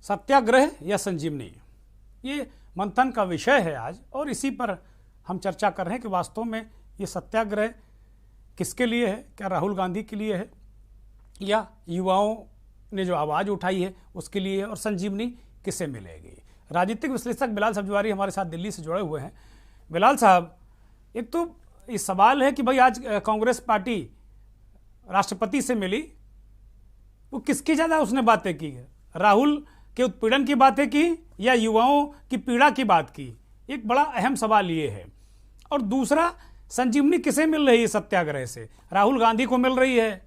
सत्याग्रह या संजीवनी, ये मंथन का विषय है आज, और इसी पर हम चर्चा कर रहे हैं कि वास्तव में ये सत्याग्रह किसके लिए है। क्या राहुल गांधी के लिए है या युवाओं ने जो आवाज़ उठाई है उसके लिए है, और संजीवनी किसे मिलेगी। राजनीतिक विश्लेषक बिलाल सब्जवारी हमारे साथ दिल्ली से जुड़े हुए हैं। बिलाल साहब, एक तो ये सवाल है कि भाई आज कांग्रेस पार्टी राष्ट्रपति से मिली, वो किसकी ज़्यादा उसने बातें की है, राहुल के उत्पीड़न की बातें की या युवाओं की पीड़ा की बात की। एक बड़ा अहम सवाल ये है। और दूसरा, संजीवनी किसे मिल रही है सत्याग्रह से। राहुल गांधी को मिल रही है,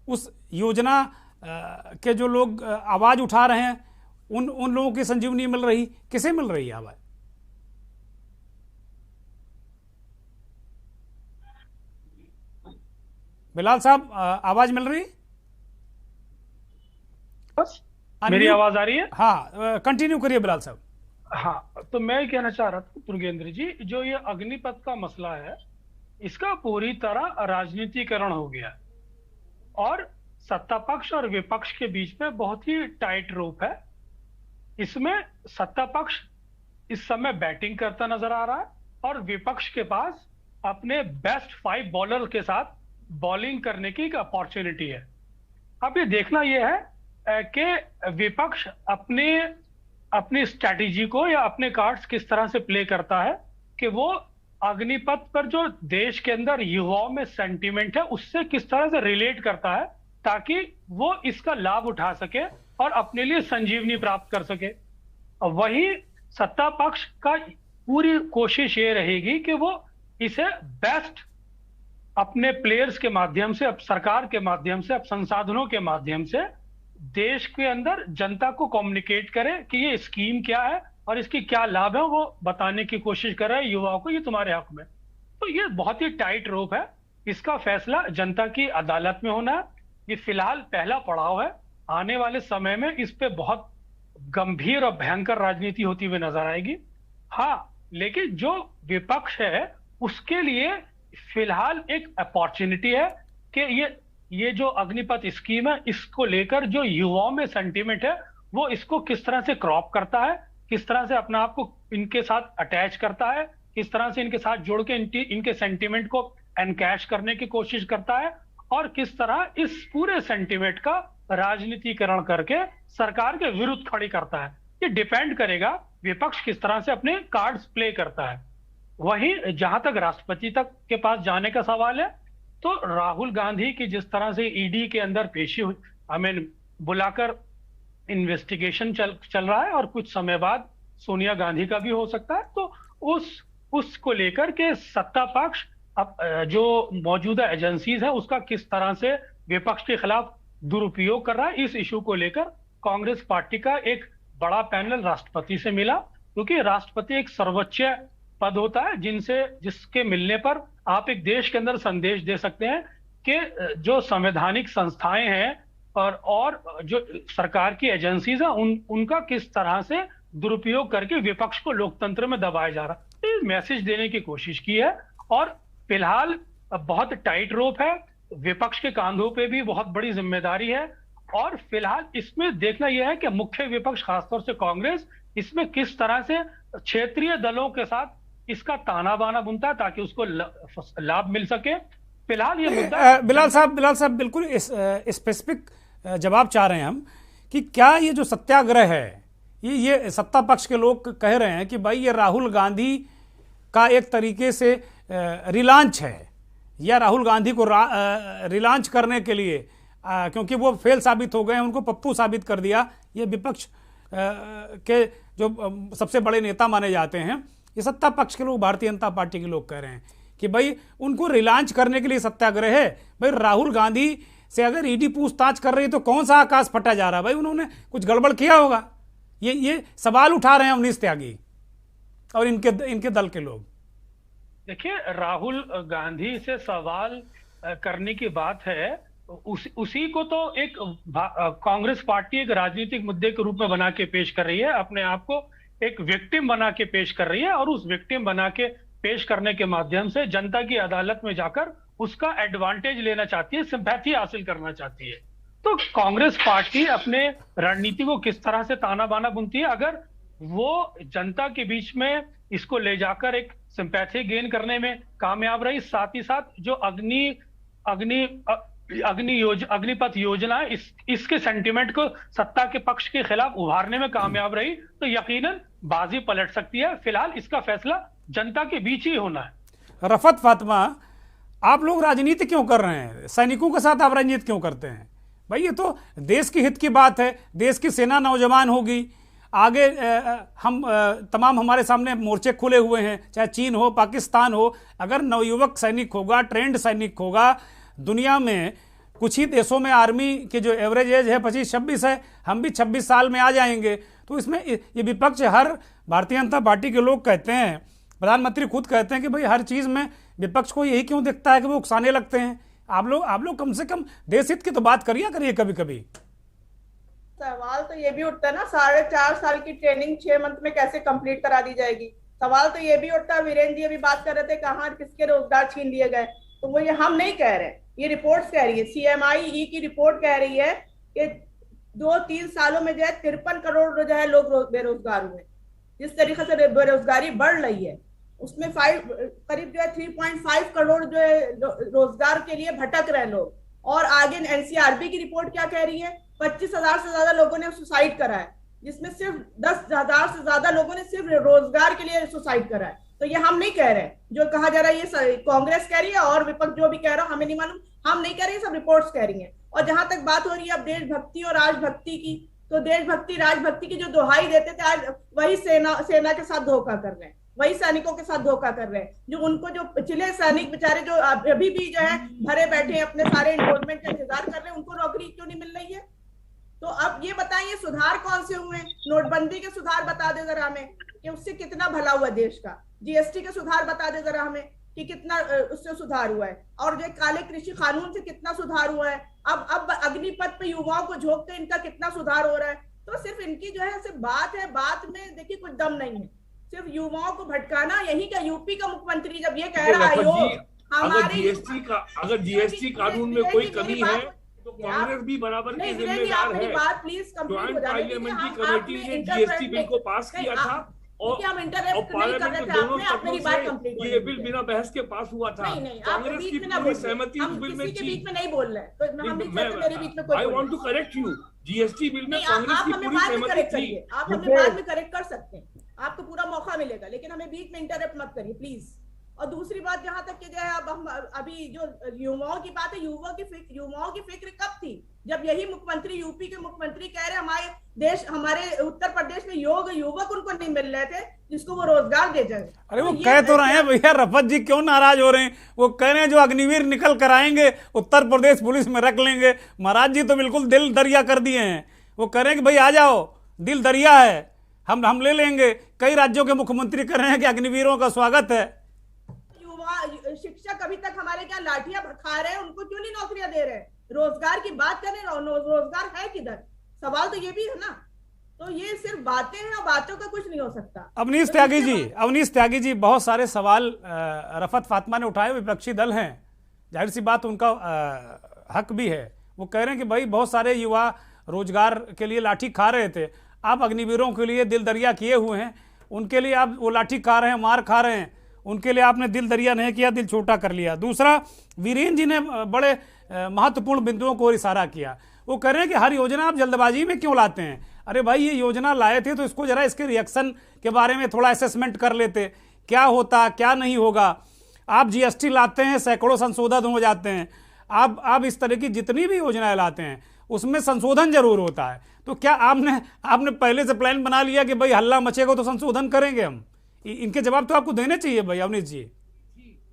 उस योजना के जो लोग आवाज़ उठा रहे हैं उन लोगों की संजीवनी मिल रही, किसे मिल रही है आवाज़। बिलाल साहब, आवाज़ मिल रही? मेरी आवाज आ रही है? हाँ, कंटिन्यू करिए बिलाल साहब। हाँ, तो मैं ये कहना चाह रहा था दुर्गेंद्र जी, जो ये अग्निपथ का मसला है इसका पूरी तरह राजनीतिकरण हो गया और सत्ता पक्ष और विपक्ष के बीच में बहुत ही टाइट रोप है। इसमें सत्ता पक्ष इस समय बैटिंग करता नजर आ रहा है और विपक्ष के पास अपने बेस्ट 5 बॉलर के साथ बॉलिंग करने की एक अपॉर्चुनिटी है। अब ये देखना यह है कि विपक्ष अपनी स्ट्रैटेजी को या अपने कार्ड्स किस तरह से प्ले करता है कि वो अग्निपथ पर जो देश के अंदर युवाओं में सेंटीमेंट है उससे किस तरह से रिलेट करता है ताकि वो इसका लाभ उठा सके और अपने लिए संजीवनी प्राप्त कर सके। वही सत्ता पक्ष का पूरी कोशिश ये रहेगी कि वो इसे बेस्ट अपने प्लेयर्स के माध्यम से, अब सरकार के माध्यम से, अब संसाधनों के माध्यम से देश के अंदर जनता को कम्युनिकेट करे कि ये स्कीम क्या है और इसकी क्या लाभ है, वो बताने की कोशिश कर रहे हैं युवाओं को, ये तुम्हारे हक में। तो ये बहुत ही टाइट रोप है, इसका फैसला जनता की अदालत में होना है। ये फिलहाल पहला पड़ाव है, आने वाले समय में इस पे बहुत गंभीर और भयंकर राजनीति होती हुई नजर आएगी। हाँ, लेकिन जो विपक्ष है उसके लिए फिलहाल एक अपॉर्चुनिटी है कि ये जो अग्निपथ स्कीम है इसको लेकर जो युवाओं में सेंटीमेंट है वो इसको किस तरह से क्रॉप करता है, किस तरह से अपने आप को इनके साथ अटैच करता है, किस तरह से इनके साथ जोड़ के इनके सेंटीमेंट को एनकैश करने की कोशिश करता है और किस तरह इस पूरे सेंटीमेंट का राजनीतिकरण करके सरकार के विरुद्ध खड़ी करता है। ये डिपेंड करेगा विपक्ष किस तरह से अपने कार्ड्स प्ले करता है। वहीं जहां तक राष्ट्रपति तक के पास जाने का सवाल है तो राहुल गांधी की जिस तरह से ईडी के अंदर पेशी हुई, बुलाकर इन्वेस्टिगेशन चल रहा है और कुछ समय बाद सोनिया गांधी का भी हो सकता है। तो उसको लेकर के सत्ता पक्ष अब जो मौजूदा एजेंसीज है उसका किस तरह से विपक्ष के खिलाफ दुरुपयोग कर रहा है, इस इशू को लेकर कांग्रेस पार्टी का एक बड़ा पैनल राष्ट्रपति से मिला, क्योंकि राष्ट्रपति एक सर्वोच्च पद होता है जिसके मिलने पर आप एक देश के अंदर संदेश दे सकते हैं कि जो संवैधानिक संस्थाएं हैं और जो सरकार की एजेंसीज हैं उनका किस तरह से दुरुपयोग करके विपक्ष को लोकतंत्र में दबाया जा रहा है। ये मैसेज देने की कोशिश की है और फिलहाल बहुत टाइट रोप है, विपक्ष के कांधों पे भी बहुत बड़ी जिम्मेदारी है और फिलहाल इसमें देखना यह है कि मुख्य विपक्ष खासतौर से कांग्रेस इसमें किस तरह से क्षेत्रीय दलों के साथ इसका ताना बाना बुनता है ताकि उसको लाभ मिल सके। फिलहाल ये मुद्दा बिलाल साहब बिल्कुल स्पेसिफिक जवाब चाह रहे हैं हम कि क्या ये जो सत्याग्रह है ये सत्ता पक्ष के लोग कह रहे हैं कि भाई ये राहुल गांधी का एक तरीके से रिलांच है या राहुल गांधी को रिलांच करने के लिए क्योंकि वो फेल साबित हो गए, उनको पप्पू साबित कर दिया, ये विपक्ष के जो सबसे बड़े नेता माने जाते हैं, ये सत्ता पक्ष के लोग, भारतीय जनता पार्टी के लोग कह रहे हैं कि भाई उनको रिलांच करने के लिए सत्याग्रह है। भाई राहुल गांधी से अगर ईडी पूछताछ कर रही है तो कौन सा आकाश फटा जा रहा है, भाई उन्होंने कुछ गड़बड़ किया होगा। ये सवाल उठा रहे हैं अवनीश त्यागी और इनके दल के लोग। देखिए, राहुल गांधी से सवाल करने की बात है, उसी को तो एक कांग्रेस पार्टी एक राजनीतिक मुद्दे के रूप में बना के पेश कर रही है, अपने आप को एक विक्टिम बना के पेश कर रही है और उस विक्टिम बना के पेश करने के माध्यम से जनता की अदालत में जाकर उसका एडवांटेज लेना चाहती है, सिंपैथी हासिल करना चाहती है। तो कांग्रेस पार्टी अपने रणनीति को किस तरह से ताना बाना बुनती है, अगर वो जनता के बीच में इसको ले जाकर एक सिंपैथी गेन करने में कामयाब रही, साथ ही साथ जो अग्निपथ योजना है इसके सेंटिमेंट को सत्ता के पक्ष के खिलाफ उभारने में कामयाब रही, तो यकीनन बाजी पलट सकती है। फिलहाल इसका फैसला जनता के बीच ही होना है। रफत फातिमा, आप लोग राजनीति क्यों कर रहे हैं? सैनिकों के साथ आप राजनीति क्यों करते हैं? भाई ये तो देश की हित की बात है, देश की सेना नौजवान होगी, आगे हम तमाम हमारे सामने मोर्चे खुले हुए हैं, चाहे चीन हो पाकिस्तान हो। अगर नवयुवक सैनिक होगा, ट्रेंड सैनिक होगा, दुनिया में कुछ ही देशों में आर्मी की जो एवरेज एज है 25-26 है, हम भी 26 साल में आ जाएंगे। तो इसमें ये विपक्ष, हर भारतीय जनता पार्टी के लोग कहते हैं, प्रधानमंत्री खुद कहते हैं कि भाई हर चीज़ में विपक्ष को यही क्यों दिखता है कि वो उकसाने लगते हैं। आप लोग कम से कम देश हित की तो बात करिए कभी कभी। सवाल तो ये भी उठता है ना, 4.5 साल की ट्रेनिंग 6 मंथ में कैसे कंप्लीट करा दी जाएगी। सवाल तो ये भी उठता है, वीरेंद्र जी अभी बात कर रहे थे कहाँ किसके रोजगार छीन लिए गए, तो वो ये हम नहीं कह रहे, ये रिपोर्ट्स कह रही है, CMIE की रिपोर्ट कह रही है कि 2-3 सालों में जो है 53 करोड़ जो है लोग बेरोजगार हुए। जिस तरीके से बेरोजगारी बढ़ रही है उसमें करीब जो है 3.5 करोड़ जो है रोजगार के लिए भटक रहे लोग। और आगे NCRB की रिपोर्ट क्या कह रही है, 25,000 से ज्यादा लोगों ने सुसाइड करा है, जिसमें सिर्फ 10,000 से ज्यादा लोगों ने सिर्फ रोजगार के लिए सुसाइड करा है। तो ये हम नहीं कह रहे, जो कहा जा रहा है ये कांग्रेस कह रही है और विपक्ष जो भी कह रहा है हमें नहीं मालूम, हम नहीं कह रहे, सब रिपोर्ट्स कह रही हैं। और जहां तक बात हो रही है अब देशभक्ति और राजभक्ति की, तो देशभक्ति राजभक्ति की जो दोहाई देते थे आज वही सेना के साथ धोखा कर रहे हैं, वही सैनिकों के साथ धोखा कर रहे हैं। जो उनको जो पिछले सैनिक बेचारे जो अभी भी जो है भरे बैठे हैं अपने सारे एनरोलमेंट का इंतजार कर रहे हैं, उनको नौकरी क्यों नहीं मिल रही है। तो अब ये बताइए सुधार कौन से हुए? नोटबंदी के सुधार बता दे जरा हमें कि उससे कितना भला हुआ देश का। GST के सुधार बता दे जरा हमें कि कितना उससे सुधार हुआ है। और जो काले कृषि कानून से कितना सुधार हुआ है। अब अग्निपथ पे युवाओं को झोंक के इनका कितना सुधार हो रहा है। तो सिर्फ इनकी जो है सिर्फ बात है, बात में देखिए कुछ दम नहीं है, सिर्फ युवाओं को भटकाना। यही का यूपी का मुख्यमंत्री जब ये कह रहा है अगर GST कानून में कोई कमी है तो कांग्रेस भी बराबर की जिम्मेदार है। बात प्लीज कंप्लीट हो जाए। पार्लियामेंटी कमेटी ने GST बिल को पास किया था और पार्लियामेंट में दोनों सदनों से ये बिल बिना बहस के पास हुआ था। कांग्रेस की पूरी सहमति उस बिल में थी। नहीं बोल रहे मेरे बीच में कोई। I want to correct you, GST bill में कांग्रेस की पूरी सहमति थी। आप हमें बाद में करेक्ट कर सकते हैं, आपको पूरा मौका मिलेगा, लेकिन हमें बीच में इंटरप्ट मत करिए प्लीज। और दूसरी बात जहां तक कि जो है, अब हम अभी जो युवाओं की बात है, युवाओं की फिक्र कब थी? जब यही मुख्यमंत्री, यूपी के मुख्यमंत्री कह रहे हमारे उत्तर प्रदेश में युवक उनको नहीं मिल रहे थे जिसको वो रोजगार दे जाए। अरे वो कह तो रहे हैं भैया, रफत जी क्यों नाराज हो रहे हैं? वो कह रहे हैं जो अग्निवीर निकल कर आएंगे उत्तर प्रदेश पुलिस में रख लेंगे। महाराज जी तो बिल्कुल दिल दरिया कर दिए हैं। वो कह रहे हैं कि भाई आ जाओ, दिल दरिया है, हम ले लेंगे। कई राज्यों के मुख्यमंत्री कह रहे हैं कि अग्निवीरों का स्वागत है। शिक्षक अभी तक हमारे क्या लाठियां खा रहे हैं, उनको क्यों नहीं नौकरियां दे रहे? रोजगार की बात करें, रोजगार है किधर? सवाल तो ये भी है ना। तो ये सिर्फ बातें हैं और बातों का कुछ नहीं हो सकता। अवनीश त्यागी जी बहुत सारे सवाल रफत फातिमा ने उठाए। विपक्षी दल हैं, जाहिर सी बात उनका हक भी है। वो कह रहे हैं कि भाई बहुत सारे युवा रोजगार के लिए लाठी खा रहे थे, आप अग्निवीरों के लिए दिल दरिया किए हुए हैं, उनके लिए आप वो लाठी खा रहे हैं, मार खा रहे हैं, उनके लिए आपने दिल दरिया नहीं किया, दिल छोटा कर लिया। दूसरा, वीरेंद्र जी ने बड़े महत्वपूर्ण बिंदुओं को इशारा किया। वो कह रहे हैं कि हर योजना आप जल्दबाजी में क्यों लाते हैं? अरे भाई ये योजना लाए थे तो इसको जरा इसके रिएक्शन के बारे में थोड़ा असेसमेंट कर लेते, क्या होता क्या नहीं होगा। आप जीएसटी लाते हैं, सैकड़ों संशोधन हो जाते हैं। आप इस तरह की जितनी भी योजनाएं लाते हैं उसमें संशोधन जरूर होता है। तो क्या आपने पहले से प्लान बना लिया कि भाई हल्ला मचेगा तो संशोधन करेंगे हम? इनके जवाब तो आपको देने चाहिए भाई अवनीश जी।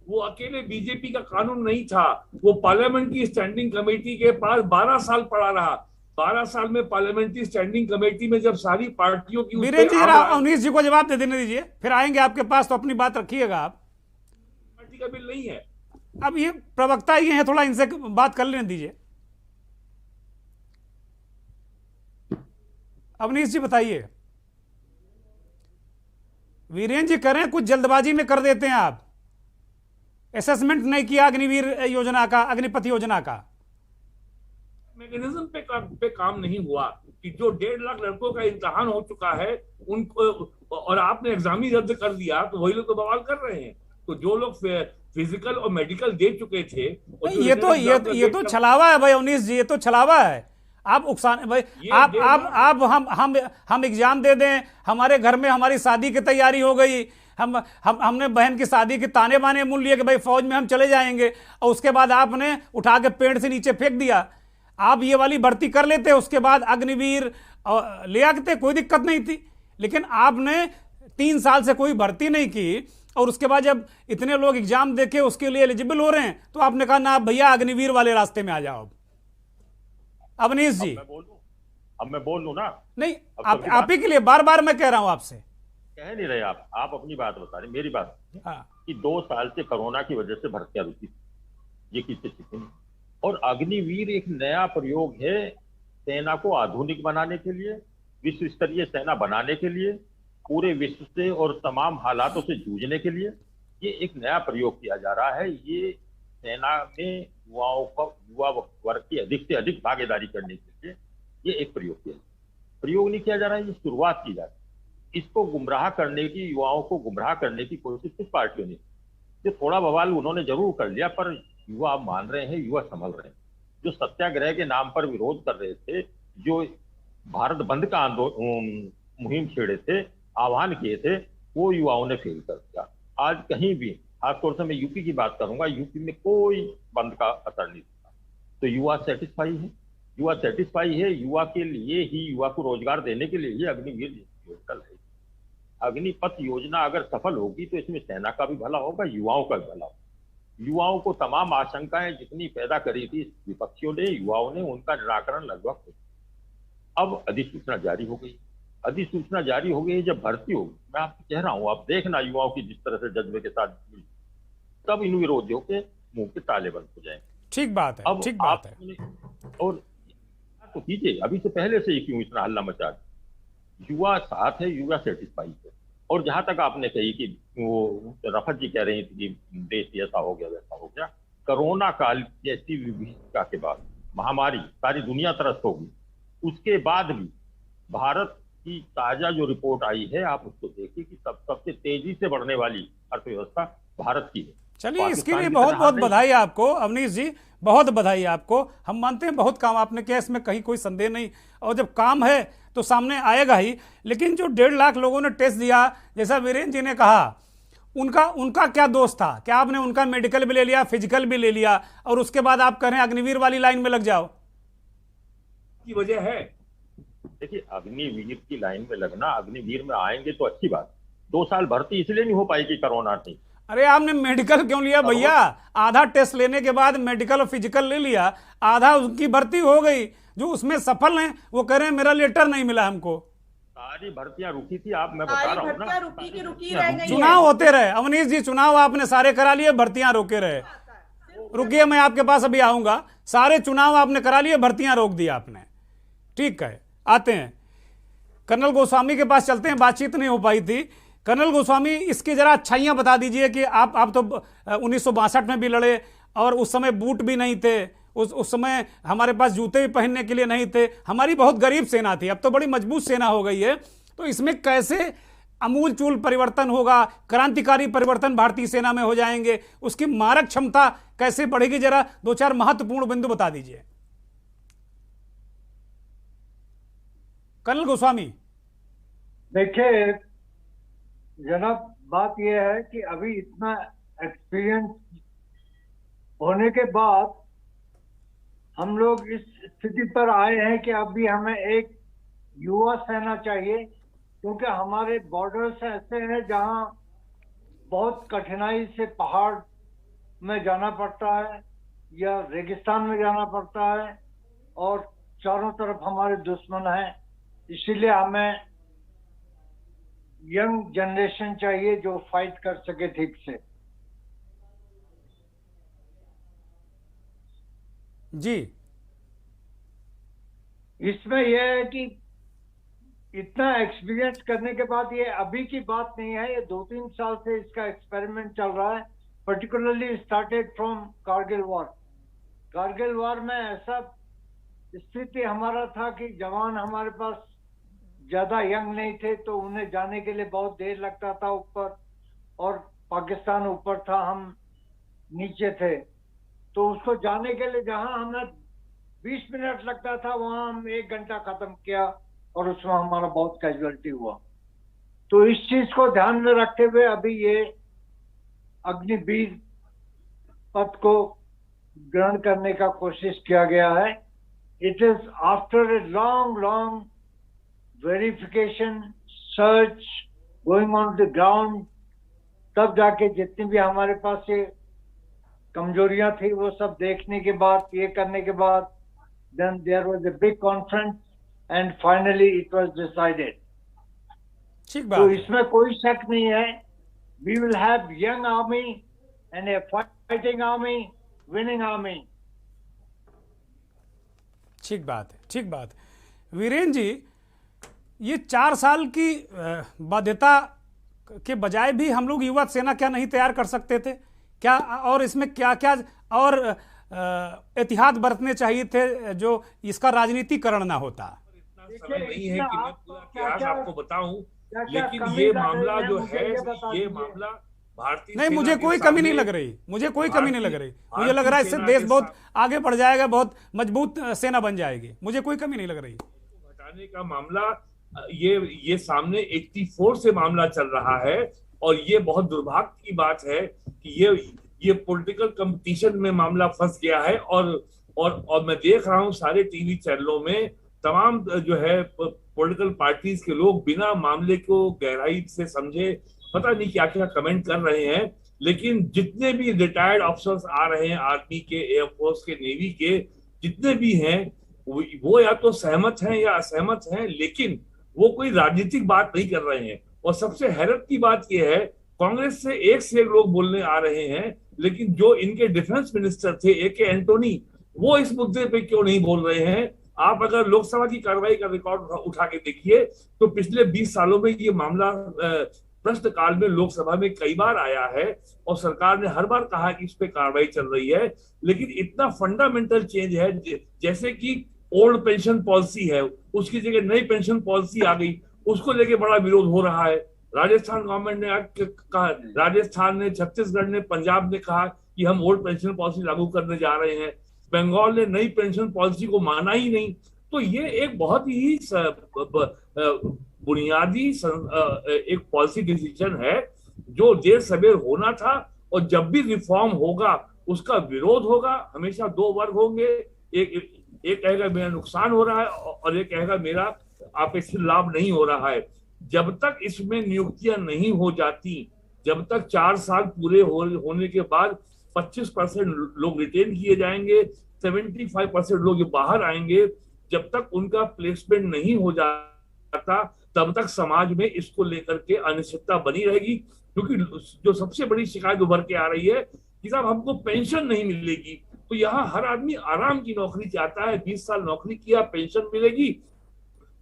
वो अकेले बीजेपी का कानून नहीं था, वो पार्लियामेंट की स्टैंडिंग कमेटी के पास 12 साल पड़ा रहा। 12 साल में पार्लियामेंट्री स्टैंडिंग कमेटी में जब सारी पार्टियों की वीरेंद्र जी अवनीश जी को जवाब दे देने दीजिए, फिर आएंगे आपके पास तो अपनी बात रखिएगा। आप पार्टी का बिल नहीं है, अब ये प्रवक्ता ही है, थोड़ा इनसे बात कर लेने दीजिए। अवनीश जी बताइए। वीरेंद्र जी कह रहे हैं कुछ जल्दबाजी में कर देते हैं आप, असेसमेंट नहीं किया अग्निवीर योजना का, अग्निपथ योजना का। मैकेनिज्म पे काम नहीं हुआ कि जो 1.5 लाख लड़कों का इम्तिहान हो चुका है उनको, और आपने एग्जाम ही रद्द कर दिया, तो वही लोग तो बवाल कर रहे हैं। तो जो लोग फिजिकल और मेडिकल दे चुके थे, ये तो छलावा है भाई अवनीश जी, ये तो छलावा है। आप उकसाने भाई, हम एग्जाम दे दें, हमारे घर में हमारी शादी की तैयारी हो गई, हमने बहन की शादी के ताने बाने मूल लिए कि भाई फौज में हम चले जाएंगे, और उसके बाद आपने उठा के पेड़ से नीचे फेंक दिया। आप ये वाली भर्ती कर लेते, उसके बाद अग्निवीर ले आते, कोई दिक्कत नहीं थी। लेकिन आपने 3 साल से कोई भर्ती नहीं की, और उसके बाद जब इतने लोग एग्जाम देके उसके लिए एलिजिबल हो रहे हैं तो आपने कहा ना भैया अग्निवीर वाले रास्ते में आ जाओ। अवनीश जी अब मैं बोल लूं ना? नहीं, आप ही के लिए बार बार मैं कह रहा हूं आपसे। कह नहीं रहे आप अपनी बात बता रहे, मेरी बात कि 2 साल से कोरोना की वजह से भर्तियां रुकी, ये किससे सीखी नहीं। और अग्निवीर एक नया प्रयोग है सेना को आधुनिक बनाने के लिए, विश्व स्तरीय सेना बनाने के लिए, पूरे विश्व से और तमाम हालातों से जूझने के लिए ये एक नया प्रयोग किया जा रहा है। ये सेना में युवा वर्ग की अधिक से अधिक भागीदारी करने के लिए ये एक प्रयोग नहीं किया जा रहा है, ये शुरुआत की जा रही है। इसको गुमराह करने की, युवाओं को गुमराह करने की कोशिश कुछ पार्टियों ने, जो थोड़ा बवाल उन्होंने जरूर कर लिया, पर युवा मान रहे हैं, युवा संभल रहे हैं। जो सत्याग्रह के नाम पर विरोध कर रहे थे, जो भारत बंद का मुहिम छेड़े थे, आह्वान किए थे, वो युवाओं ने फेल कर दिया। आज कहीं भी, खासतौर से मैं यूपी की बात करूंगा, यूपी में कोई बंद का असर नहीं था। तो युवा सेटिस्फाई है, युवा के लिए ही, युवा को रोजगार देने के लिए ही अग्निवीर योजना है। अग्निपथ योजना अगर सफल होगी तो इसमें सेना का भी भला होगा, युवाओं का भी भला होगा। युवाओं को तमाम आशंकाएं जितनी पैदा करी थी विपक्षियों ने, युवाओं ने, उनका निराकरण लगभग हो। अब अधिसूचना जारी हो गई, जब भर्ती होगी, मैं आपको कह रहा हूं, आप देखना युवाओं की जिस तरह से जज्बे के साथ, तब इन विरोधियों के मुंह के ताले बंद हो जाएंगे। ठीक बात है, ठीक बात है। और तो कीजिए, अभी से पहले से ही क्यों इतना हल्ला मचा? युवा साथ है, युवा सेटिस्फाई है। और जहां तक आपने कही कि वो रफत जी कह रही थी कि देश ऐसा हो गया वैसा हो गया, कोरोना काल जैसी विभीषिका के बाद महामारी सारी दुनिया त्रस्त होगी, उसके बाद भी भारत की ताजा जो रिपोर्ट आई है, आप उसको देखिए कि सबसे तेजी से बढ़ने वाली अर्थव्यवस्था भारत की है। चलिए, इसके लिए बहुत बहुत बधाई आपको अवनीश जी, बहुत बधाई आपको। हम मानते हैं बहुत काम आपने किया, इसमें कहीं कोई संदेह नहीं, और जब काम है तो सामने आएगा ही। लेकिन जो 1.5 लाख लोगों ने टेस्ट दिया, जैसा वीरेंद्र जी ने कहा, उनका उनका क्या दोष था? क्या आपने उनका मेडिकल भी ले लिया, फिजिकल भी ले लिया और उसके बाद आप कह रहे हैं अग्निवीर वाली लाइन में लग जाओ? की वजह है, देखिए अग्निवीर की लाइन में लगना, अग्निवीर में आएंगे तो अच्छी बात। 2 साल भर्ती इसलिए नहीं हो पाई कि कोरोना थी। अरे आपने मेडिकल क्यों लिया भैया? आधा टेस्ट लेने के बाद मेडिकल और फिजिकल ले लिया, आधा उनकी भर्ती हो गई। जो उसमें सफल हैं वो कह रहे हैं मेरा लेटर नहीं मिला हमको। सारी भर्तियां रुकी थी, मैं बता रहा हूँ ना, रुकी रह गई। चुनाव होते रहे अवनीश जी, चुनाव आपने सारे करा लिए, भर्तियां रोके रहे। रुकिए, मैं आपके पास अभी आऊंगा। सारे चुनाव आपने करा लिए, भर्तियां रोक दी आपने। ठीक है, आते हैं कर्नल गोस्वामी के पास, चलते हैं। बातचीत नहीं हो पाई थी। कर्नल गोस्वामी, इसकी जरा अच्छाइयां बता दीजिए कि आप तो 1962 में भी लड़े और उस समय बूट भी नहीं थे, उस समय हमारे पास जूते भी पहनने के लिए नहीं थे। हमारी बहुत गरीब सेना थी, अब तो बड़ी मजबूत सेना हो गई है। तो इसमें कैसे अमूलचूल परिवर्तन होगा, क्रांतिकारी परिवर्तन भारतीय सेना में हो जाएंगे, उसकी मारक क्षमता कैसे बढ़ेगी? जरा 2-4 महत्वपूर्ण बिंदु बता दीजिए कर्नल गोस्वामी। देखिए जनाब, बात यह है कि अभी इतना एक्सपीरियंस होने के बाद हम लोग इस स्थिति पर आए हैं कि अभी हमें एक युवा सेना चाहिए, क्योंकि हमारे बॉर्डर्स ऐसे हैं जहां बहुत कठिनाई से पहाड़ में जाना पड़ता है या रेगिस्तान में जाना पड़ता है और चारों तरफ हमारे दुश्मन हैं। इसीलिए हमें यंग जनरेशन चाहिए जो फाइट कर सके ठीक से। जी, इसमें यह है कि इतना एक्सपीरियंस करने के बाद, ये अभी की बात नहीं है, ये 2-3 साल से इसका एक्सपेरिमेंट चल रहा है। Particularly started from Kargil war. Kargil war में ऐसा स्थिति हमारा था कि जवान हमारे पास ज्यादा यंग नहीं थे, तो उन्हें जाने के लिए बहुत देर लगता था ऊपर, और पाकिस्तान ऊपर था, हम नीचे थे। तो उसको जाने के लिए जहां हमें 20 मिनट लगता था, वहां हम 1 घंटा खत्म किया और उसमें हमारा बहुत कैजुअलिटी हुआ। तो इस चीज को ध्यान में रखते हुए अभी ये अग्निवीर पद को ग्रहण करने का कोशिश किया गया है। It is after a long verification, search, going on the ground, तब जाके जितनी भी हमारे पास ये कमजोरियां थी वो सब देखने के बाद, ये करने के बाद, then there was a big conference and finally it was decided। ठीक बात। तो इसमें कोई शक नहीं है, we will have young army and a fighting army, winning army। ठीक बात है, ठीक बात। वीरेन जी, ये 4 साल की बाध्यता के बजाय भी हम लोग युवा सेना क्या नहीं तैयार कर सकते थे क्या? और इसमें क्या क्या और एहतियात बरतने चाहिए थे जो इसका राजनीतिकरण ना होता? समय नहीं है कि मैं पूरा इतिहास आपको बताऊं, लेकिन ये मामला जो है, ये मामला भारतीय नहीं, मुझे कोई कमी नहीं लग रही, मुझे कोई कमी नहीं लग रही। मुझे लग रहा है इससे देश बहुत आगे बढ़ जाएगा, बहुत मजबूत सेना बन जाएगी। मुझे कोई कमी नहीं लग रही। हटाने का मामला, ये सामने 84 से मामला चल रहा है, और ये बहुत दुर्भाग्य की बात है कि ये पॉलिटिकल कंपटीशन में मामला फंस गया है। और मैं देख रहा हूं सारे टीवी चैनलों में तमाम जो है पॉलिटिकल पार्टीज के लोग बिना मामले को गहराई से समझे पता नहीं क्या क्या कमेंट कर रहे हैं। लेकिन जितने भी रिटायर्ड ऑफिसर्स आ रहे हैं, आर्मी के, एयरफोर्स के, नेवी के, जितने भी हैं, वो या तो सहमत हैं या असहमत हैं, लेकिन वो कोई राजनीतिक बात नहीं कर रहे हैं। और सबसे हैरत की बात यह है, कांग्रेस से एक लोग बोलने आ रहे हैं, लेकिन जो इनके डिफेंस मिनिस्टर थे AK एंटोनी, वो इस मुद्दे पे क्यों नहीं बोल रहे हैं? आप अगर लोकसभा की कार्रवाई का रिकॉर्ड उठा के देखिए तो पिछले 20 सालों में ये मामला प्रश्नकाल में लोकसभा में कई बार आया है, और सरकार ने हर बार कहा कि इस पे कार्रवाई चल रही है। लेकिन इतना फंडामेंटल चेंज है, जैसे कि ओल्ड पेंशन पॉलिसी है, उसकी जगह नई पेंशन पॉलिसी आ गई, उसको लेके बड़ा विरोध हो रहा है। राजस्थान गवर्नमेंट ने कहा, राजस्थान ने, छत्तीसगढ़ ने, पंजाब ने कहा कि हम ओल्ड पेंशन पॉलिसी लागू करने जा रहे हैं। बंगाल ने नई पेंशन पॉलिसी को माना ही नहीं। तो ये एक बहुत ही बुनियादी एक पॉलिसी डिसीजन है, जो देर सवेर होना था। और जब भी रिफॉर्म होगा उसका विरोध होगा। हमेशा दो वर्ग होंगे, एक कहेगा मेरा नुकसान हो रहा है और एक कहेगा मेरा अपेक्षित लाभ नहीं हो रहा है। जब तक इसमें नियुक्तियां नहीं हो जाती, जब तक 4 साल पूरे होने के बाद 25% लोग रिटेन किए जाएंगे, 75% लोग बाहर आएंगे, जब तक उनका प्लेसमेंट नहीं हो जाता तब तक समाज में इसको लेकर के अनिश्चितता बनी रहेगी। क्योंकि जो सबसे बड़ी शिकायत उभर के आ रही है कि साहब हमको पेंशन नहीं मिलेगी। तो यहाँ हर आदमी आराम की नौकरी चाहता है। 20 साल नौकरी किया, पेंशन मिलेगी